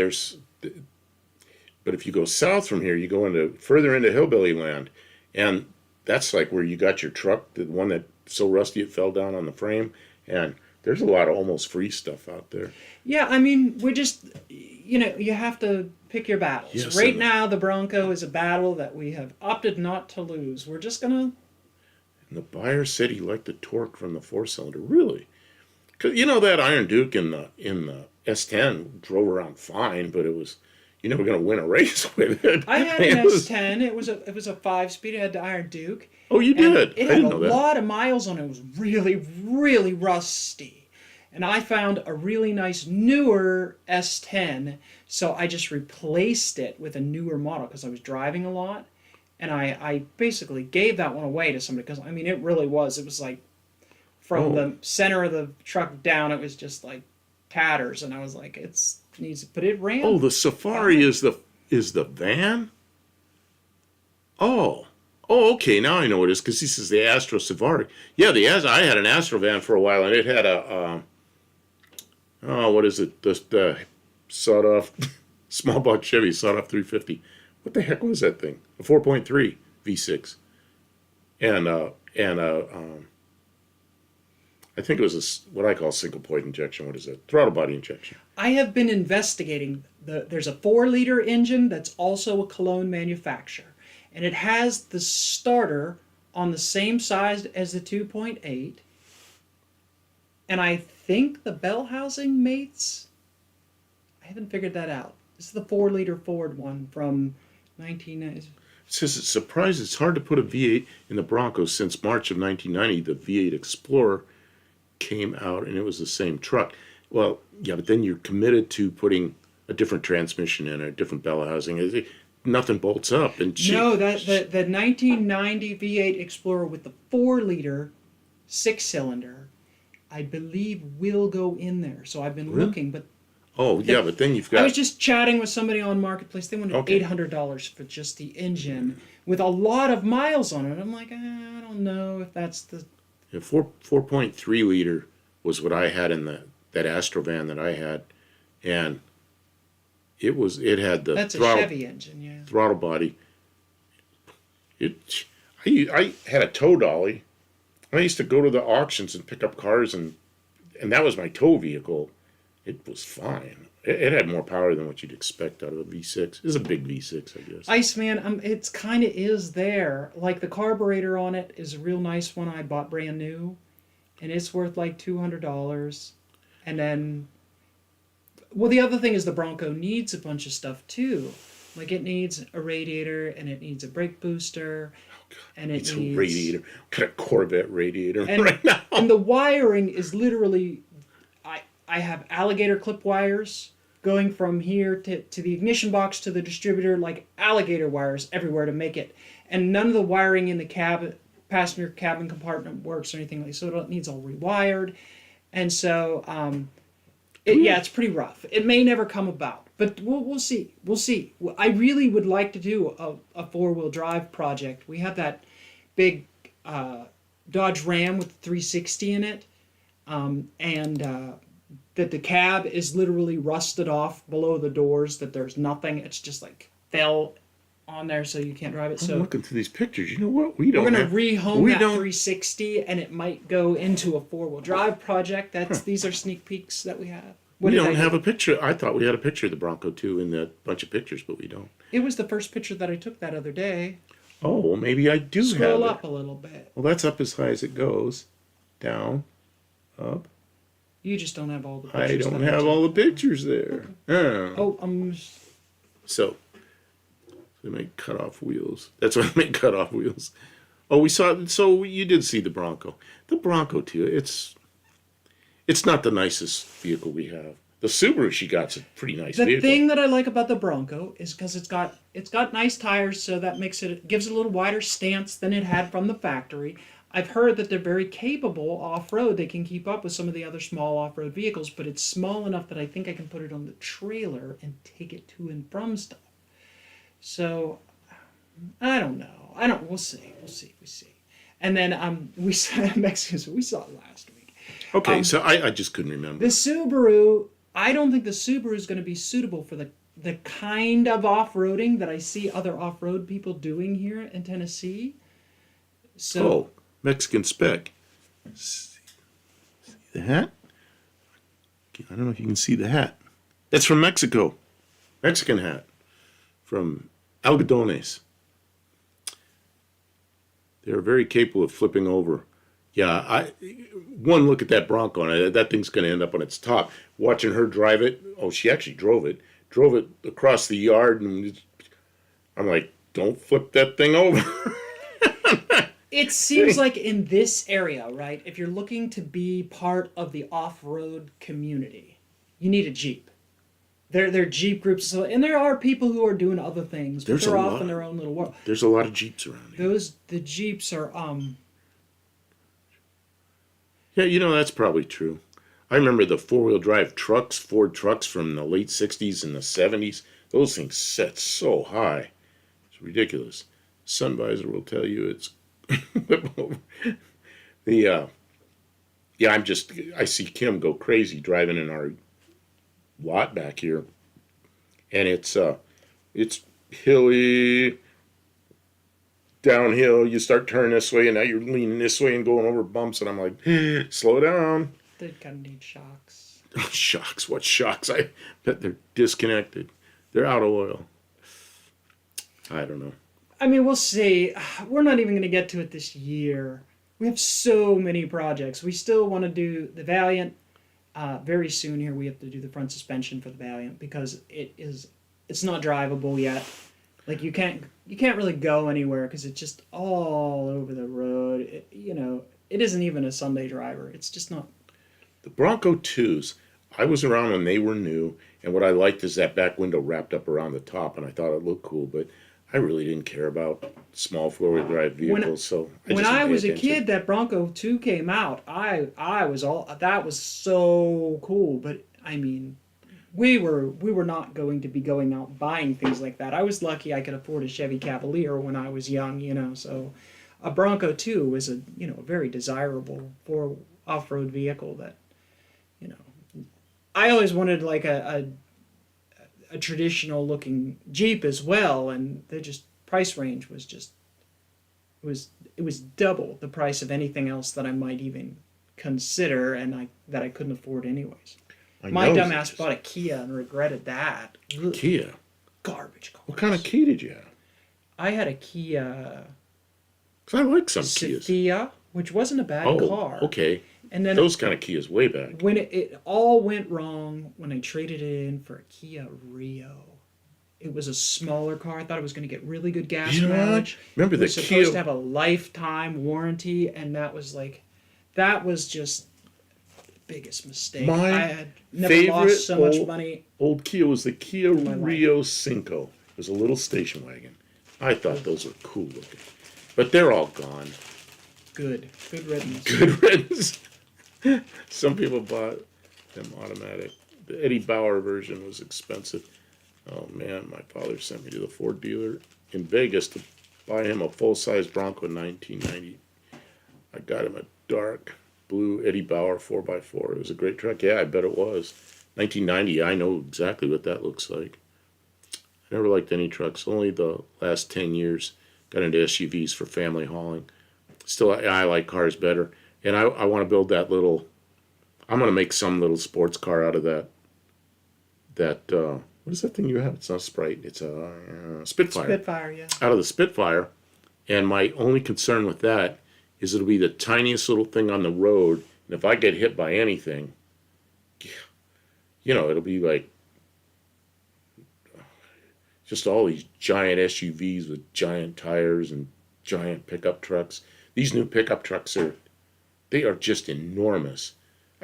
but if you go south from here, you go further into hillbilly land, and that's like where you got your truck, the one that's so rusty it fell down on the frame, and there's a lot of almost free stuff out there. Yeah, I mean, we're just, you know, you have to pick your battles. Yes, right now, the Bronco is a battle that we have opted not to lose. We're just gonna. And the buyer said he liked the torque from the 4-cylinder. Really? Because you know that Iron Duke in the S10 drove around fine, but it was. You're never going to win a race with it. I had an S10. It was a 5-speed. It had the Iron Duke. Oh, you did? It had a lot of miles on it. It was really, really rusty. And I found a really nice newer S10, so I just replaced it with a newer model because I was driving a lot. And I basically gave that one away to somebody because, I mean, it really was. It was like from Oh. the center of the truck down, it was just like tatters, and I was like, it's needs, but it ran. Oh, the Safari is the van? Oh. Oh, okay. Now I know what it is because this is the Astro Safari. Yeah, I had an Astro van for a while, and it had a what is it? The sawed off small block Chevy sawed off 350. What the heck was that thing? A 4.3 V6, and I think it was what I call single point injection. What is it? Throttle body injection. I have been investigating there's a 4-liter engine that's also a Cologne manufacturer, and it has the starter on the same size as the 2.8, and I think the bell housing mates. I haven't figured that out. This is the 4-liter Ford one from 1990. It says it's surprised it's hard to put a V8 in the Bronco since March of 1990. The V8 Explorer came out and it was the same truck. Well, yeah, but then you're committed to putting a different transmission in, a different bell housing. Nothing bolts up. And No, the 1990 V8 Explorer with the 4-liter 6-cylinder, I believe will go in there. So I've been looking, but oh yeah, but then you've got. I was just chatting with somebody on Marketplace. They wanted Okay. $800 for just the engine with a lot of miles on it. I'm like, I don't know if that's the. Yeah, 4.3 liter was what I had in that Astro van that I had, and it had the That's a throttle, Chevy engine, yeah. throttle body. I had a tow dolly. I used to go to the auctions and pick up cars, and that was my tow vehicle. It was fine. It had more power than what you'd expect out of a V6. It's a big V6, I guess. Iceman, it's kind of is there. Like the carburetor on it is a real nice one I bought brand new, and it's worth like $200. And then, well, the other thing is the Bronco needs a bunch of stuff too. Like it needs a radiator and it needs a brake booster, and It's a radiator. Got a Corvette radiator and, right now. and the wiring is literally, I have alligator clip wires going from here to the ignition box to the distributor, like alligator wires everywhere to make it. And none of the wiring in the passenger cabin compartment works or anything like that. So it needs all rewired. And so, it's pretty rough. It may never come about, but we'll see. We'll see. I really would like to do a 4-wheel drive project. We have that big Dodge Ram with 360 in it, that the cab is literally rusted off below the doors, that there's nothing. It's just like fell on there so you can't drive it. I'm So looking through these pictures. You know what? We're going to rehome that 360, and it might go into a 4-wheel drive project. These are sneak peeks that we have. We don't have a picture. I thought we had a picture of the Bronco too in that bunch of pictures, but we don't. It was the first picture that I took that other day. Oh, well, maybe I do Scroll have up it. a little bit. Well, that's up as high as it goes. Down, up. You just don't have all the I pictures. don't that have took. all the pictures there. Oh, So they make cut off wheels. That's why they make cut off wheels. Oh, we saw. So you did see the Bronco. The Bronco too. It's not the nicest vehicle we have. The Subaru she got's a pretty nice the vehicle. thing that I like about the Bronco is because it's got nice tires, so that gives it a little wider stance than it had from the factory. I've heard that they're very capable off-road. They can keep up with some of the other small off-road vehicles, but it's small enough that I think I can put it on the trailer and take it to and from stuff. So, I don't know. We'll see. And then we saw Mexicans. We saw it last week. Okay, so I just couldn't remember. The Subaru. I don't think the Subaru is going to be suitable for the kind of off-roading that I see other off-road people doing here in Tennessee. So, Mexican spec. See the hat? I don't know if you can see the hat. That's from Mexico. Mexican hat. From algodones. They're very capable of flipping over. Yeah, one look at that Bronco, and that thing's going to end up on its top. Watching her drive it, she actually drove it across the yard, and I'm like, don't flip that thing over. it seems like in this area, right, if you're looking to be part of the off-road community, you need a Jeep. They're Jeep groups, and there are people who are doing other things, but they're off in their own little world. There's a lot of Jeeps around here. The Jeeps are, Yeah, that's probably true. I remember the four-wheel drive trucks, Ford trucks from the late 60s and the 70s. Those things set so high. It's ridiculous. Sun visor will tell you it's the yeah, I see Kim go crazy driving in our lot back here, and it's hilly, downhill. You start turning this way, and now you're leaning this way and going over bumps, and I'm like, slow down. They kind of need shocks. Shocks? What shocks? I bet they're disconnected. They're out of oil. I don't know. I mean, we'll see. We're not even going to get to it this year. We have so many projects. We still want to do the Valiant. Very soon here, we have to do the front suspension for the Valiant because it's not drivable yet. Like you can't really go anywhere because it's just all over the road. It isn't even a Sunday driver. It's just not. The Bronco 2s, I was around when they were new, and what I liked is that back window wrapped up around the top, and I thought it looked cool, but I really didn't care about small four-wheel drive vehicles, so when I was a kid, that Bronco 2 came out. That was so cool, but I mean, we were not going to be going out buying things like that. I was lucky I could afford a Chevy Cavalier when I was young, so a Bronco 2 was a very desirable for off-road vehicle that, I always wanted like a traditional looking Jeep as well, and the just price range was just it was double the price of anything else that I might even consider, and that I couldn't afford anyways. My dumbass bought a Kia and regretted that. Ugh. Kia? Garbage cars. What kind of Kia did you have? I had a Kia. 'Cause I like some Kias. Sophia, which wasn't a bad car. Okay. And then those kind of Kias way back. When it all went wrong when I traded it in for a Kia Rio. It was a smaller car. I thought it was going to get really good gas mileage. Remember it was supposed to have a lifetime warranty, and that was just the biggest mistake. I had never lost so much money. Old Kia was the Kia Rio Cinco. It was a little station wagon. I thought those were cool looking, but they're all gone. Good riddance. Good riddance. Some people bought them automatic. The Eddie Bauer version was expensive. Oh man, my father sent me to the Ford dealer in Vegas to buy him a full-size Bronco in 1990. I got him a dark blue Eddie Bauer 4x4. It was a great truck. Yeah, I bet it was. 1990, I know exactly what that looks like. I never liked any trucks. Only the last 10 years got into SUVs for family hauling. Still, I like cars better. And I want to build that little, I'm going to make some little sports car out of that, what is that thing you have? It's not a Sprite. It's a Spitfire. Spitfire, yeah. Out of the Spitfire. And my only concern with that is it'll be the tiniest little thing on the road. And if I get hit by anything, it'll be like just all these giant SUVs with giant tires and giant pickup trucks. These new pickup trucks they are just enormous.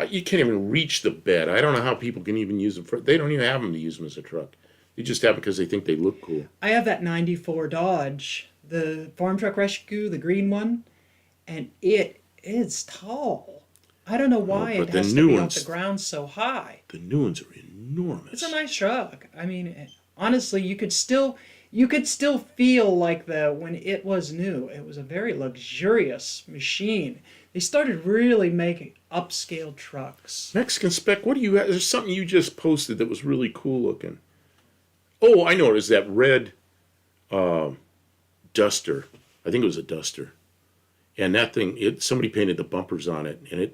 You can't even reach the bed. I don't know how people can even use them. They don't even have them to use them as a truck. They just have them because they think they look cool. I have that 94 Dodge, the Farm Truck Rescue, the green one, and it is tall. I don't know why it has to be off the ground so high. The new ones are enormous. It's a nice truck. I mean, honestly, you could still feel like when it was new. It was a very luxurious machine. They started really making upscale trucks. Mexican Spec, what do you have? There's something you just posted that was really cool looking. Oh, I know it is that red Duster. I think it was a Duster. And that thing, somebody painted the bumpers on it. And a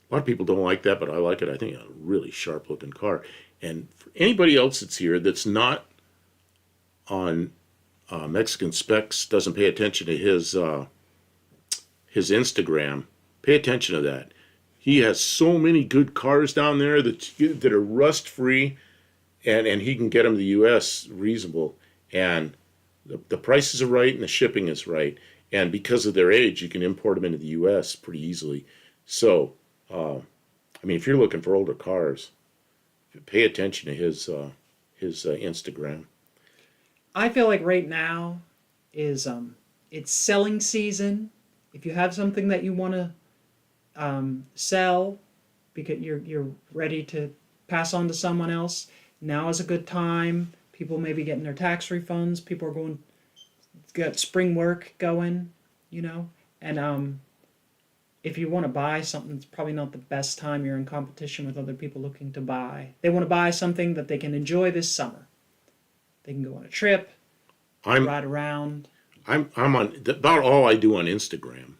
lot of people don't like that, but I like it. I think it's a really sharp looking car. And for anybody else that's here that's not on Mexican Specs, doesn't pay attention to his Instagram, pay attention to that. He has so many good cars down there that are rust free, and he can get them to the U.S. reasonable, and the prices are right and the shipping is right, and because of their age, you can import them into the U.S. pretty easily. So, if you're looking for older cars, pay attention to his Instagram. I feel like right now is it's selling season. If you have something that you want to sell because you're ready to pass on to someone else. Now is a good time. People may be getting their tax refunds. People are going got spring work going, you know, and if you want to buy something, it's probably not the best time. You're in competition with other people looking to buy. They want to buy something that they can enjoy this summer. They can go on a trip, I'm ride around. I'm on about all I do on Instagram.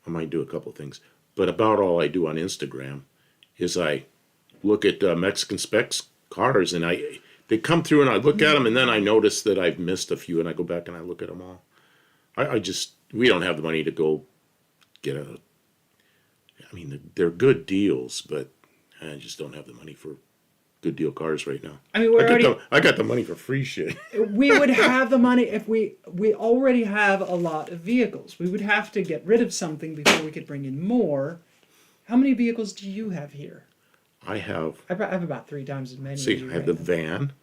I might do a couple things, but about all I do on Instagram is I look at Mexican specs cars, and they come through, and I look at them, and then I notice that I've missed a few, and I go back and I look at them all. I just we don't have the money to go get a. I mean, they're good deals, but I just don't have the money for good deal cars right now. I mean, I got the money for free shit. we would have the money if we already have a lot of vehicles. We would have to get rid of something before we could bring in more. How many vehicles do you have here? I have. I have about 3 times as many. See, as you I have right the now. van.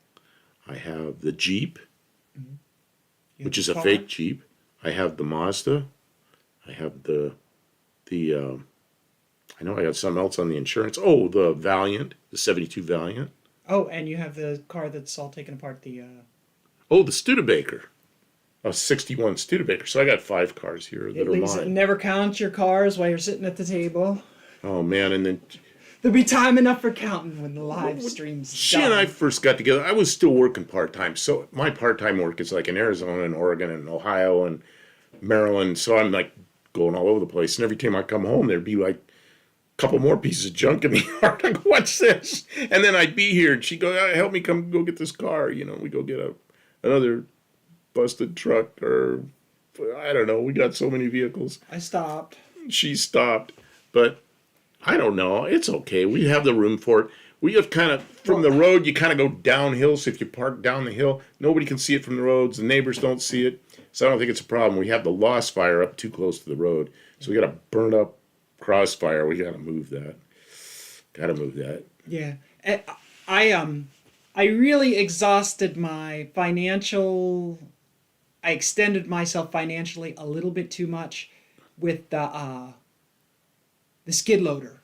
I have the Jeep, You which have is the a car? fake Jeep. I have the Mazda. I have the. I know I got something else on the insurance. Oh, the Valiant, the '72 Valiant. Oh, and you have the car that's all taken apart. Oh, the Studebaker, a '61 Studebaker. So I got 5 cars here that At are least mine. never count your cars while you're sitting at the table. Oh man, and then There'll be time enough for counting when the live stream's she done. and I first got together. I was still working part time, so my part time work is like in Arizona and Oregon and Ohio and Maryland. So I'm like going all over the place. And every time I come home, there'd be like a couple more pieces of junk in the yard. I go, what's this? And then I'd be here, and she'd go, help me come go get this car. You know, we go get another busted truck, or I don't know. We got so many vehicles. I stopped. She stopped, but I don't know. It's okay. We have the room for it. We have kind of, from the road, you kind of go downhill. So if you park down the hill, nobody can see it from the roads. The neighbors don't see it. So I don't think it's a problem. We have the lost fire up too close to the road. So we got a burned up crossfire. We got to move that. Got to move that. Yeah, I really exhausted my financial. I extended myself financially a little bit too much with the skid loader.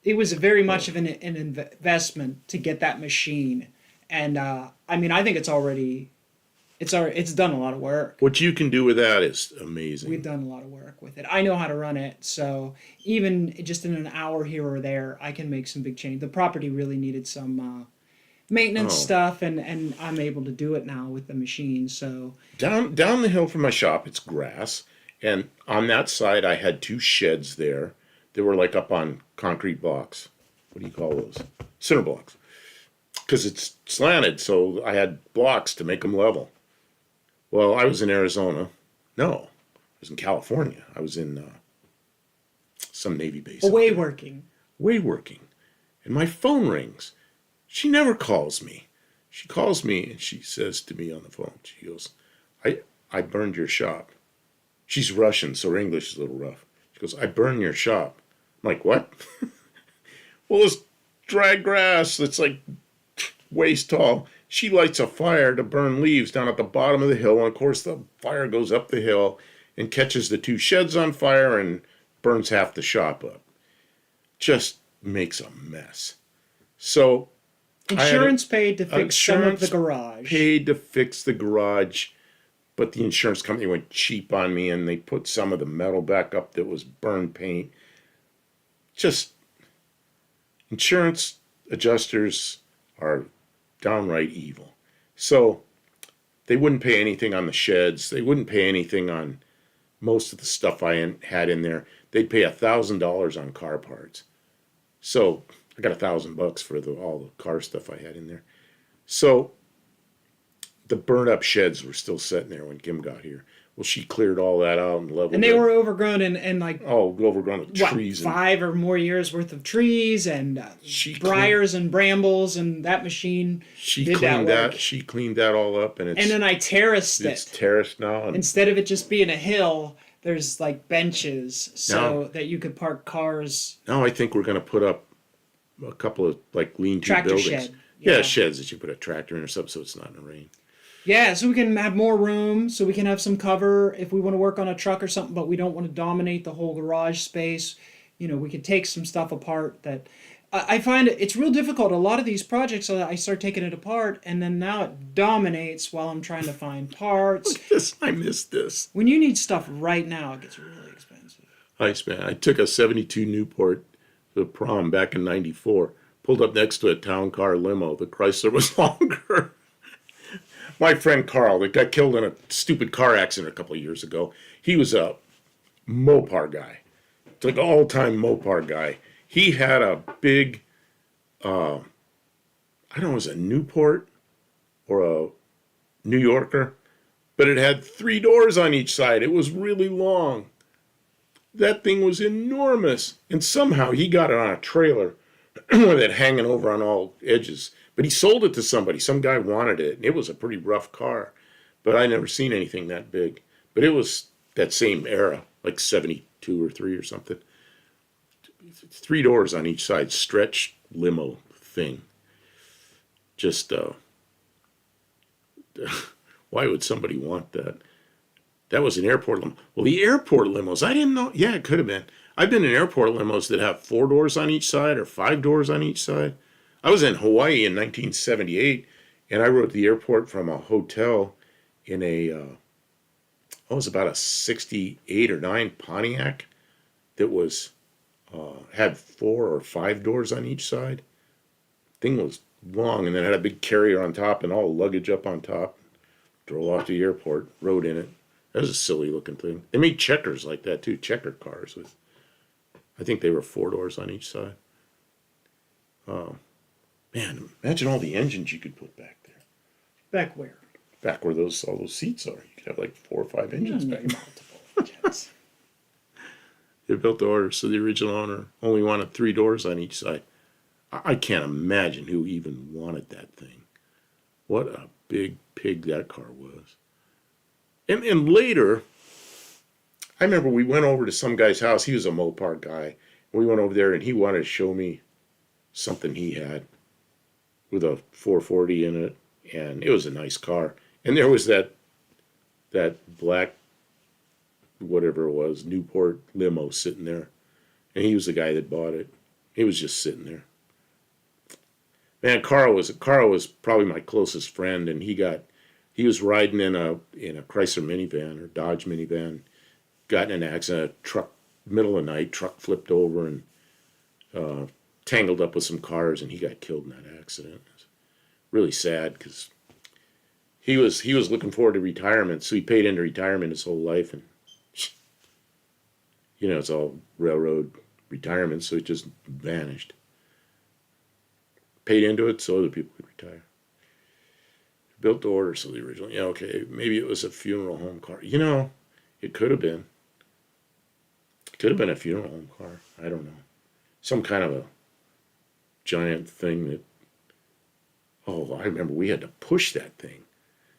It was very much of an investment to get that machine, and I mean I think it's done a lot of work. What you can do with that is amazing. We've done a lot of work with it. I know how to run it, so even just in an hour here or there, I can make some big change. The property really needed some maintenance stuff, and I'm able to do it now with the machine. So Down the hill from my shop, it's grass, and on that side I had 2 sheds there. They were like up on concrete blocks. What do you call those? Cinder blocks. Because it's slanted, so I had blocks to make them level. Well, I was in Arizona. No, I was in California. I was in some Navy base. away working. Way working. And my phone rings. She never calls me. She calls me and she says to me on the phone, she goes, I burned your shop. She's Russian, so her English is a little rough. She goes, I burned your shop. I'm like, what? Well, it's dry grass that's like waist tall. She lights a fire to burn leaves down at the bottom of the hill. And of course, the fire goes up the hill and catches the 2 sheds on fire and burns half the shop up. Just makes a mess. So Insurance paid to fix some of the garage. Paid to fix the garage, but the insurance company went cheap on me, and they put some of the metal back up that was burned paint. Just insurance adjusters are downright evil. So they wouldn't pay anything on the sheds. They wouldn't pay anything on most of the stuff I had in there. They'd pay $1,000 on car parts. So I got $1,000 for all the car stuff I had in there. So the burnt up sheds were still sitting there when Kim got here. Well, she cleared all that out and leveled And they it. were overgrown and like Overgrown with trees. 5 or more years worth of trees and briars and brambles, and that machine She did cleaned that work. She cleaned that all up, and And then I terraced it's it. terraced now. And Instead of it just being a hill, there's like benches so Now- that you could park cars. now I think we're going to put up a couple of like lean-to Tractor buildings. shed. Yeah, Yeah. sheds that you put a tractor in or something, so it's not in the rain. Yeah, so we can have more room, so we can have some cover if we want to work on a truck or something, but we don't want to dominate the whole garage space. We could take some stuff apart that I find it's real difficult. A lot of these projects, I start taking it apart, and then now it dominates while I'm trying to find parts. This I missed this. When you need stuff right now, it gets really expensive. I took a 72 Newport to the prom back in 94. Pulled up next to a town car limo. The Chrysler was longer. My friend Carl, that got killed in a stupid car accident a couple of years ago, he was a Mopar guy. Like all-time Mopar guy. He had a big, I don't know, was it a Newport or a New Yorker? But it had 3 doors on each side. It was really long. That thing was enormous. And somehow he got it on a trailer with it hanging over on all edges. But he sold it to somebody. Some guy wanted it. And it was a pretty rough car. But I never seen anything that big. But it was that same era, like 72 or 3 or something. 3 doors on each side, stretch limo thing. Just, why would somebody want that? That was an airport limo. Well, the airport limos, I didn't know. Yeah, it could have been. I've been in airport limos that have 4 doors on each side or 5 doors on each side. I was in Hawaii in 1978, and I rode the airport from a hotel in it was about a 68 or 9 Pontiac that was had 4 or 5 doors on each side. Thing was long, and then had a big carrier on top and all luggage up on top. Drove off to the airport, rode in it. That was a silly looking thing. They made checkers like that too, checker cars with, I think they were 4 doors on each side. Man, imagine all the engines you could put back there. Back where? Back where all those seats are. You could have like 4 or 5 engines back there. Multiple engines. They built the order, so the original owner only wanted 3 doors on each side. I can't imagine who even wanted that thing. What a big pig that car was. And later, I remember we went over to some guy's house. He was a Mopar guy. We went over there, and he wanted to show me something he had with a 440 in it, and it was a nice car. And there was that black, whatever it was, Newport limo sitting there. And he was the guy that bought it. He was just sitting there. Man, Carl was probably my closest friend, and he was riding in a Chrysler minivan or Dodge minivan, got in an accident, a truck, middle of the night, truck flipped over and tangled up with some cars, and he got killed in that accident. It was really sad because he was looking forward to retirement, so he paid into retirement his whole life, and it's all railroad retirement, so it just vanished. Paid into it so other people could retire. Built to order, so the original. Yeah, okay, maybe it was a funeral home car. It could have been. It could have been a funeral home car. I don't know. Some kind of a giant thing that. Oh, I remember we had to push that thing.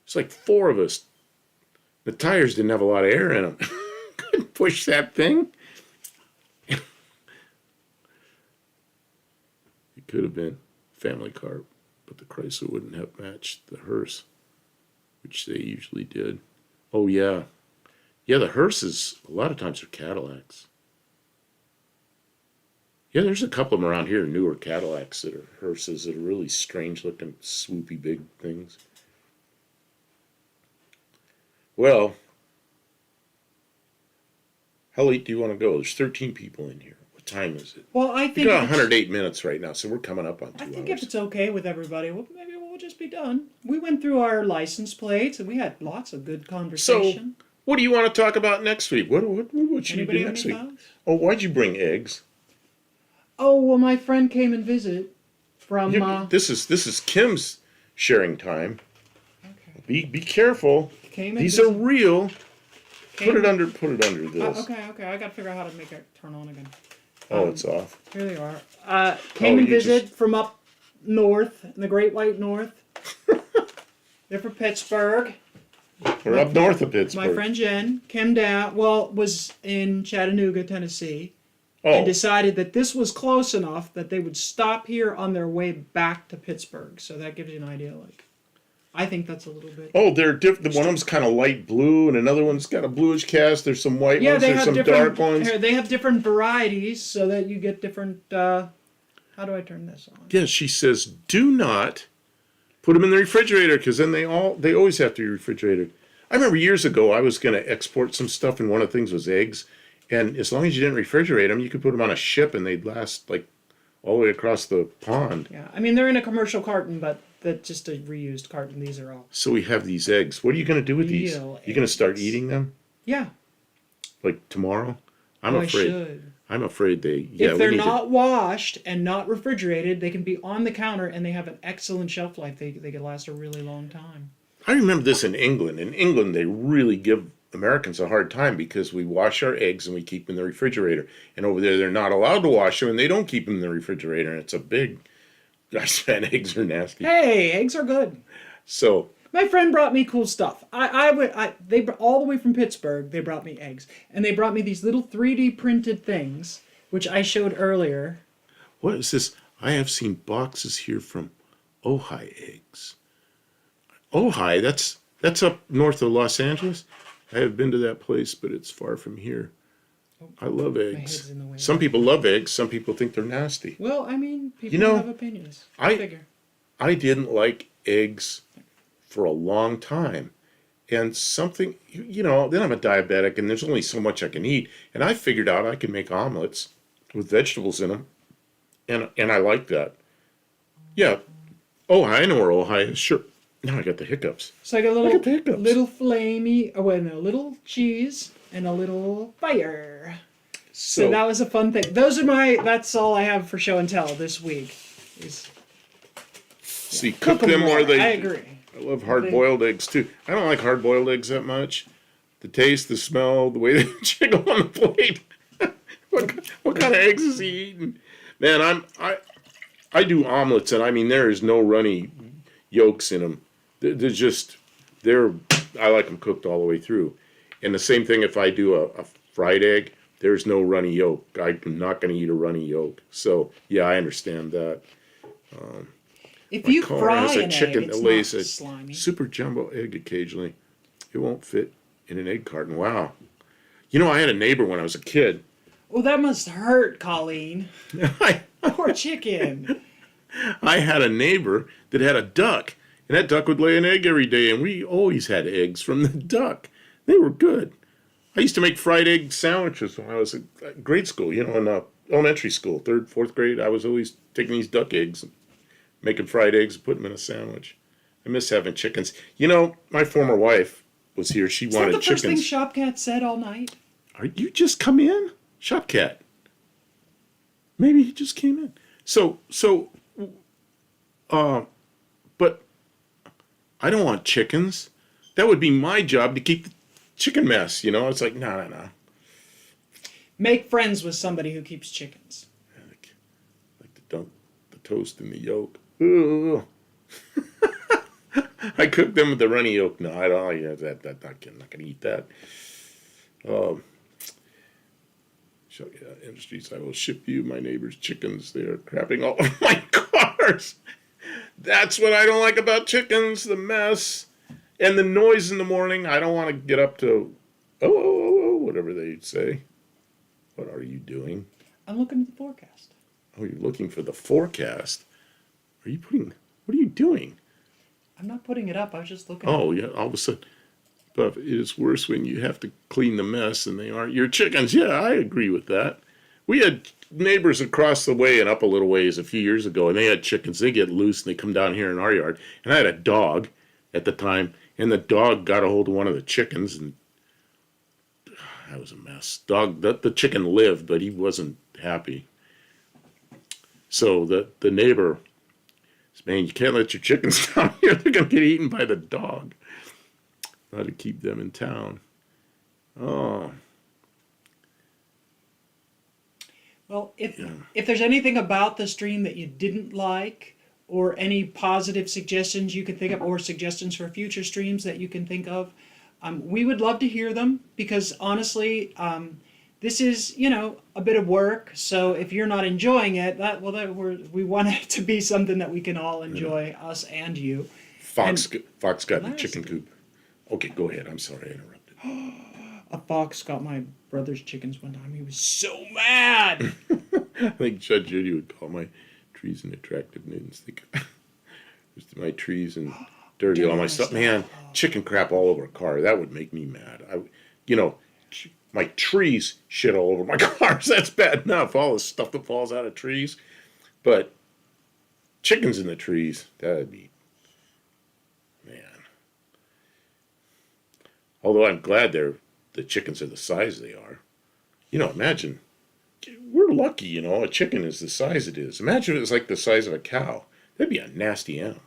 It's like 4 of us. The tires didn't have a lot of air in them. Couldn't push that thing. It could have been family car, but the Chrysler wouldn't have matched the hearse, which they usually did. Oh yeah, the hearses a lot of times are Cadillacs. Yeah, there's a couple of them around here, newer Cadillacs that are hearses that are really strange looking, swoopy big things. Well, how late do you want to go? There's 13 people in here. What time is it? Well, I We think got 108 minutes right now, so we're coming up on 2 I think hours. if it's okay with everybody, well, maybe we'll just be done. We went through our license plates, and we had lots of good conversation. So, what do you want to talk about next week? What should Anybody we do have next any week? thoughts? Oh, why'd you bring eggs? Oh, well, my friend came and visit from. This is Kim's sharing time. Okay. Be careful. Came and These are visit. real. Came, Put it under this. okay. I gotta figure out how to make it turn on again. Oh, it's off. Here they are. Came and visit from up north, in the Great White North. They're from Pittsburgh. We're up north of Pittsburgh. My friend Jen came down, was in Chattanooga, Tennessee, Oh, and decided that this was close enough that they would stop here on their way back to Pittsburgh. So that gives you an idea, like. I think that's a little bit. Oh, they're different. One of them's kind of light blue, and another one's got a bluish cast. There's some white Yeah, ones. they There's have some different. dark ones. They have different varieties, so that you get different. How do I turn this on? Yeah, she says, do not put them in the refrigerator because then they always have to be refrigerated. I remember years ago I was going to export some stuff, and one of the things was eggs. And as long as you didn't refrigerate them, you could put them on a ship, and they'd last like all the way across the pond. Yeah, I mean they're in a commercial carton, but that's just a reused carton. These are all. So we have these eggs. What are you going to do with these? Real You going to start eggs. eating them Yeah, like tomorrow? I'm oh, I afraid. should. I'm afraid they. Yeah, If we they're need not washed and not refrigerated, they can be on the counter and they have an excellent shelf life. They could last a really long time. I remember this in England. In England, they really give Americans a hard time because we wash our eggs and we keep them in the refrigerator. And over there, they're not allowed to wash them and they don't keep them in the refrigerator. And it's a big. I said eggs are nasty. Hey, eggs are good. So My friend brought me cool stuff. They all the way from Pittsburgh. They brought me eggs, and they brought me these little 3D printed things, which I showed earlier. what is this? I have seen boxes here from Ojai eggs. Ojai, that's up north of Los Angeles. I have been to that place, but it's far from here. I love eggs. head's in the way. Some people love eggs. Some people think they're nasty. Well, I mean, people You know, have opinions. I- figure. I didn't like eggs for a long time. And something, then I'm a diabetic and there's only so much I can eat. And I figured out I can make omelets with vegetables in them. And I like that. Yeah. Oh, I know where Ojai is. Sure. Now I got the hiccups. So I got a Look at the hiccups. little flamey, a little cheese and a little fire. So that was a fun thing. That's all I have for show and tell this week. See, Cook cook them more. where they. I agree. I love hard-boiled eggs too. I don't like hard-boiled eggs that much. The taste, the smell, the way they jiggle on the plate. what kind of eggs is he eating? Man, I do omelets, and I mean there is no runny yolks in them. I like them cooked all the way through. And the same thing if I do a fried egg, there's no runny yolk. I'm not going to eat a runny yolk. So yeah, I understand that. If My you car fry has a an chicken egg, that it's lays not a slimy. super jumbo egg occasionally. It won't fit in an egg carton. Wow. I had a neighbor when I was a kid. Oh, that must hurt, Colleen. I Poor chicken. had a neighbor that had a duck, and that duck would lay an egg every day, and we always had eggs from the duck. They were good. I used to make fried egg sandwiches when I was in grade school, in elementary school, 3rd, 4th grade. I was always taking these duck eggs and making fried eggs and putting them in a sandwich. I miss having chickens. My former wife was here. She Is that wanted the first thing chickens. Shopcat said all night? Are you just come in? Shopcat. Maybe he just came in. But I don't want chickens. That would be my job to keep the chicken mess, It's like, no. Make friends with somebody who keeps chickens. Like to dunk the toast in the yolk. Ugh. I cook them with the runny yolk. No, I don't like that. I'm not gonna eat that. Industries, I will ship you my neighbor's chickens. They are crapping all over my cars. That's what I don't like about chickens, the mess. And the noise in the morning. I don't want to get up to, whatever they say. What are you doing? I'm looking at the forecast. Oh, you're looking for the forecast. What are you doing? I'm not putting it up. I was just looking. Oh, yeah, all of a sudden. But it is worse when you have to clean the mess and they aren't your chickens. Yeah, I agree with that. We had neighbors across the way and up a little ways a few years ago, and they had chickens. They get loose and they come down here in our yard. And I had a dog at the time, and the dog got a hold of one of the chickens, and that was a mess. The chicken lived, but he wasn't happy. So the neighbor said, man, you can't let your chickens down here. They're going to get eaten by the dog. How to keep them in town. Oh. Well, if there's anything about the stream that you didn't like, or any positive suggestions you can think of, or suggestions for future streams that you can think of, we would love to hear them, because honestly, this is, a bit of work. So if you're not enjoying it, we want it to be something that we can all enjoy, us and you. Fox got in the last- chicken coop. Okay, go ahead. I'm sorry I interrupted. A fox got my brother's chickens one time. He was so mad. I think Judge Judy would call my trees an attractive nuisance. My trees and dirty all my stuff. Man, chicken crap all over a car. That would make me mad. My trees shit all over my cars. That's bad enough. All the stuff that falls out of trees. But chickens in the trees, that'd be, man. Although I'm glad the chickens are the size they are. Imagine, we're lucky, a chicken is the size it is. Imagine it was like the size of a cow. That'd be a nasty animal.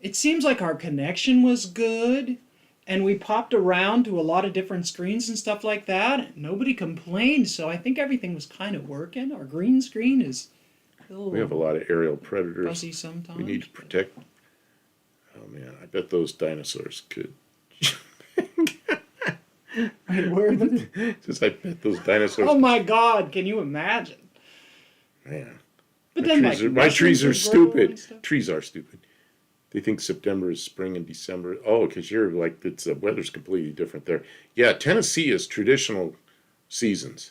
It seems like our connection was good, and we popped around to a lot of different screens and stuff like that. Nobody complained, so I think everything was kind of working. Our green screen is a little We have a lot of aerial predators fuzzy sometimes. we need to protect. Oh man, I bet those dinosaurs could. Wait, where are the... Just I bet those dinosaurs. Oh my God! Can you imagine? Man, But my then, trees like, are, my trees are mushrooms would grow stupid. and stuff. Trees are stupid. They think September is spring and December. Oh, because you're like the weather's completely different there. Yeah, Tennessee is traditional seasons,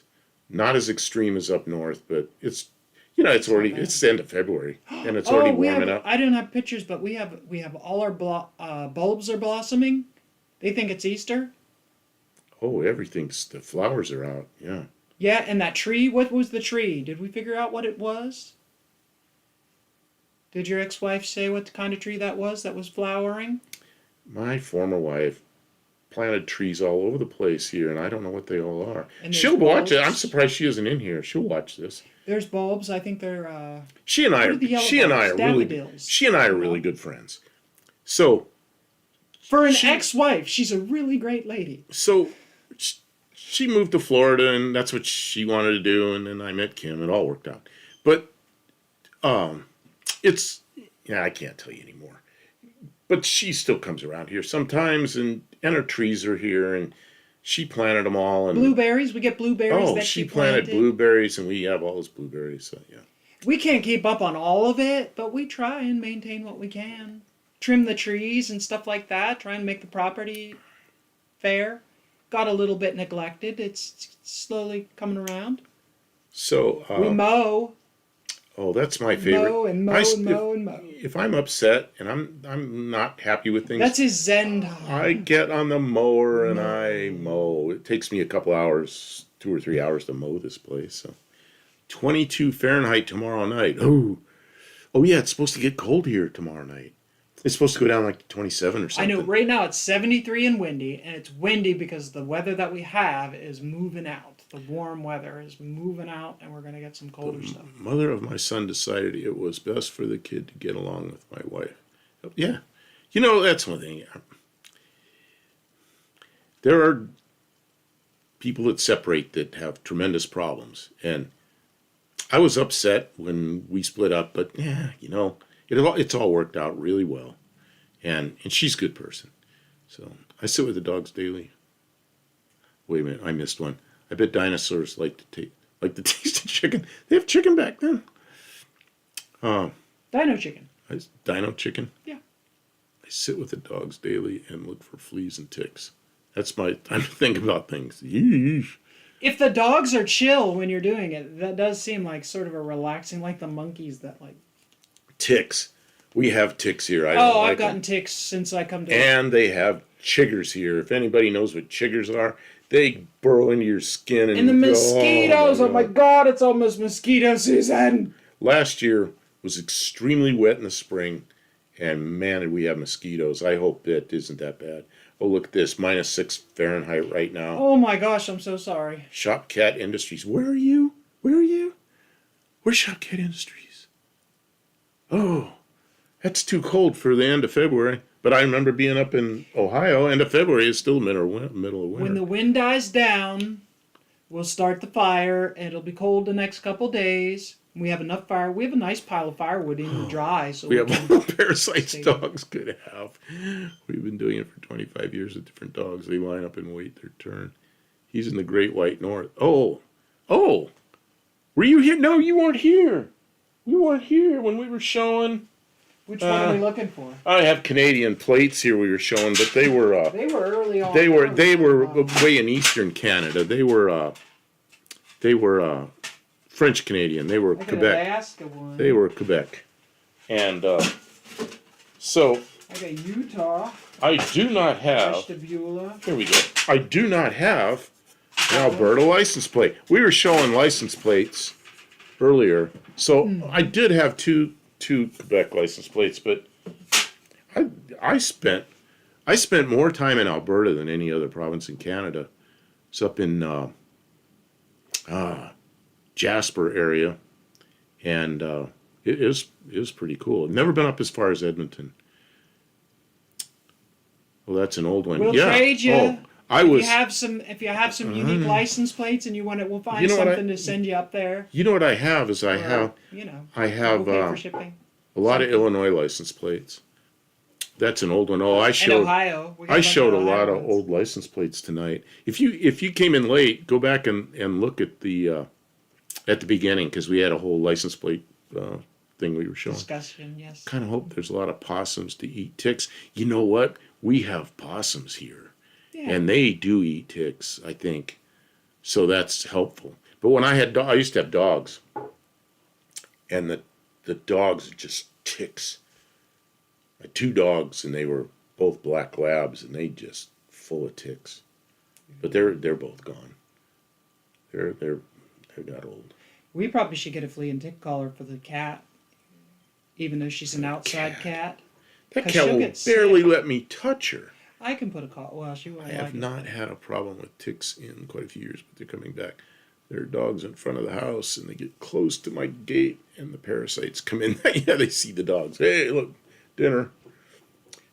not as extreme as up north, but it's it's the end of February and it's already warming up. I didn't have pictures, but we have all our bulbs are blossoming. They think it's Easter. Oh, the flowers are out. Yeah. Yeah, and that tree. What was the tree? Did we figure out what it was? Did your ex-wife say what kind of tree that was flowering? My former wife planted trees all over the place here, and I don't know what they all are. And She'll watch it. I'm bulbs. surprised she isn't in here. She'll watch this. There's bulbs. I think they're. She and I What are the yellow bulbs? Daffodils. She and I are really good friends. So For an ex-wife, she's a really great lady. so she moved to Florida, and that's what she wanted to do. And then I met Kim. It all worked out. But I can't tell you anymore. But she still comes around here sometimes, and her trees are here, and she planted them all. And Blueberries. We get blueberries. oh, that she planted blueberries, and we have all those blueberries. So yeah. We can't keep up on all of it, but we try and maintain what we can. Trim the trees and stuff like that. Try and make the property fair. Got a little bit neglected. It's slowly coming around. So We mow. oh, that's my favorite. Mow and mow and mow and mow. If I'm upset and I'm not happy with things, That's his Zen time. I get on the mower and I mow. It takes me a couple hours, 2 or 3 hours to mow this place. So 22 Fahrenheit tomorrow night. Oh yeah, it's supposed to get cold here tomorrow night. It's supposed to go down like 27 or I something. know right now it's 73 and windy, and it's windy because the weather that we have is moving out. The warm weather is moving out, and we're going to get some colder stuff. Mother of my son decided it was best for the kid to get along with my wife. Yeah. That's one thing. There are people that separate that have tremendous problems. And I was upset when we split up, but yeah, it's all worked out really well. And she's a good person. So I sit with the dogs daily. Wait a minute, I missed one. I bet dinosaurs like the taste of chicken. They have chicken back then. Dino chicken. Dino chicken. Yeah. I sit with the dogs daily and look for fleas and ticks. That's my time to think about things. Yeesh. If the dogs are chill when you're doing it, that does seem like sort of a relaxing, like the monkeys that like. Ticks. We have ticks here. I don't like I've gotten them. ticks since I come to. And they have chiggers here. If anybody knows what chiggers are, they burrow into your skin. And the mosquitoes! Oh my God! It's almost mosquito season. Last year was extremely wet in the spring, and man, did we have mosquitoes. I hope it isn't that bad. Oh, look at this, -6 Fahrenheit right now. Oh my gosh! I'm so sorry. Shopcat Industries. Where are you? Where's Shopcat Industries? Oh, that's too cold for the end of February. But I remember being up in Ohio. End of February is still middle of winter. When the wind dies down, we'll start the fire, and it'll be cold the next couple days. We have enough fire. We have a nice pile of firewood in the dry, so we have can all the parasites stay- dogs could have. We've been doing it for 25 years with different dogs. They line up and wait their turn. He's in the Great White North. Oh, were you here? No, you weren't here. You weren't here when we were showing. Which one are we looking for? I have Canadian plates here we were showing, but they were They were early on. they were way in eastern Canada. They were French Canadian. They were like Quebec. An Alaska one. They were Quebec, and so I got Utah. I do not have. Ashtabula. Here we go. I do not have an Alberta license plate. We were showing license plates earlier, so I did have two Quebec license plates, but I spent more time in Alberta than any other province in Canada. It's up in Jasper area, and it is pretty cool. I've never been up as far as Edmonton. Well, that's an old one. We'll yeah. trade you. Oh, If you have some unique license plates and you want it, we'll find something to send you up there. You know what I have is I have we'll pay for shipping. a lot of Illinois license plates. That's an old one. Oh, I showed Ohio. I showed a lot of old license plates tonight. If you came in late, go back and look at the beginning, because we had a whole license plate thing we were showing. Discussion, yes. Kind of hope there's a lot of possums to eat ticks. You know what? We have possums here, and they do eat ticks, I think. So that's helpful. But when I used to have dogs, and the dogs are just ticks. I had 2 dogs, and they were both black labs, and they just full of ticks. But they're both gone. They got old. We probably should get a flea and tick collar for the cat, even though she's an outside cat. That 'Cause cat she'll will get barely sick. let me touch her. I can put a collar. Well, she won't I like have it. not had a problem with ticks in quite a few years, but they're coming back. There are dogs in front of the house, and they get close to my gate, and the parasites come in. Yeah, they see the dogs. Hey, look, dinner.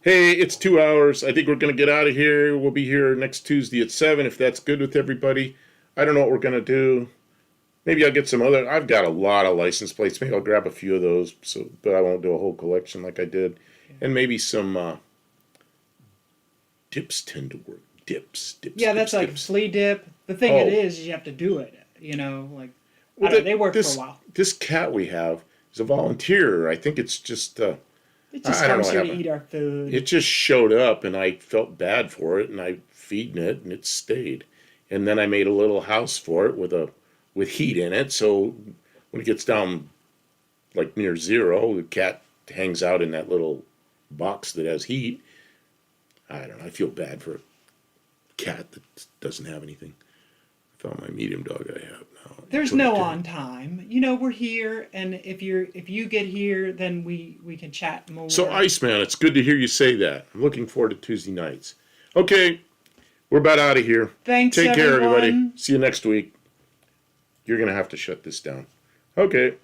Hey, it's 2 hours. I think we're going to get out of here. We'll be here next Tuesday at 7, if that's good with everybody. I don't know what we're going to do. Maybe I'll get some other. I've got a lot of license plates. Maybe I'll grab a few of those, but I won't do a whole collection like I did. And maybe some dips tend to work. Dips. Yeah, that's like dips. flea dip. The thing it is you have to do it. Like, they work for a while. This cat we have is a volunteer. I think it's just. It just I don't comes know here what to eat our food. It just showed up, and I felt bad for it, and I feeding it, and it stayed. And then I made a little house for it with heat in it, so when it gets down like near 0, the cat hangs out in that little box that has heat. I don't know. I feel bad for a cat that doesn't have anything. I found my medium dog that I have now. There's no on time. We're here, and if you get here, then we can chat more. So, Iceman, it's good to hear you say that. I'm looking forward to Tuesday nights. Okay, we're about out of here. Thanks, Take care, everyone. everybody. See you next week. You're going to have to shut this down. Okay.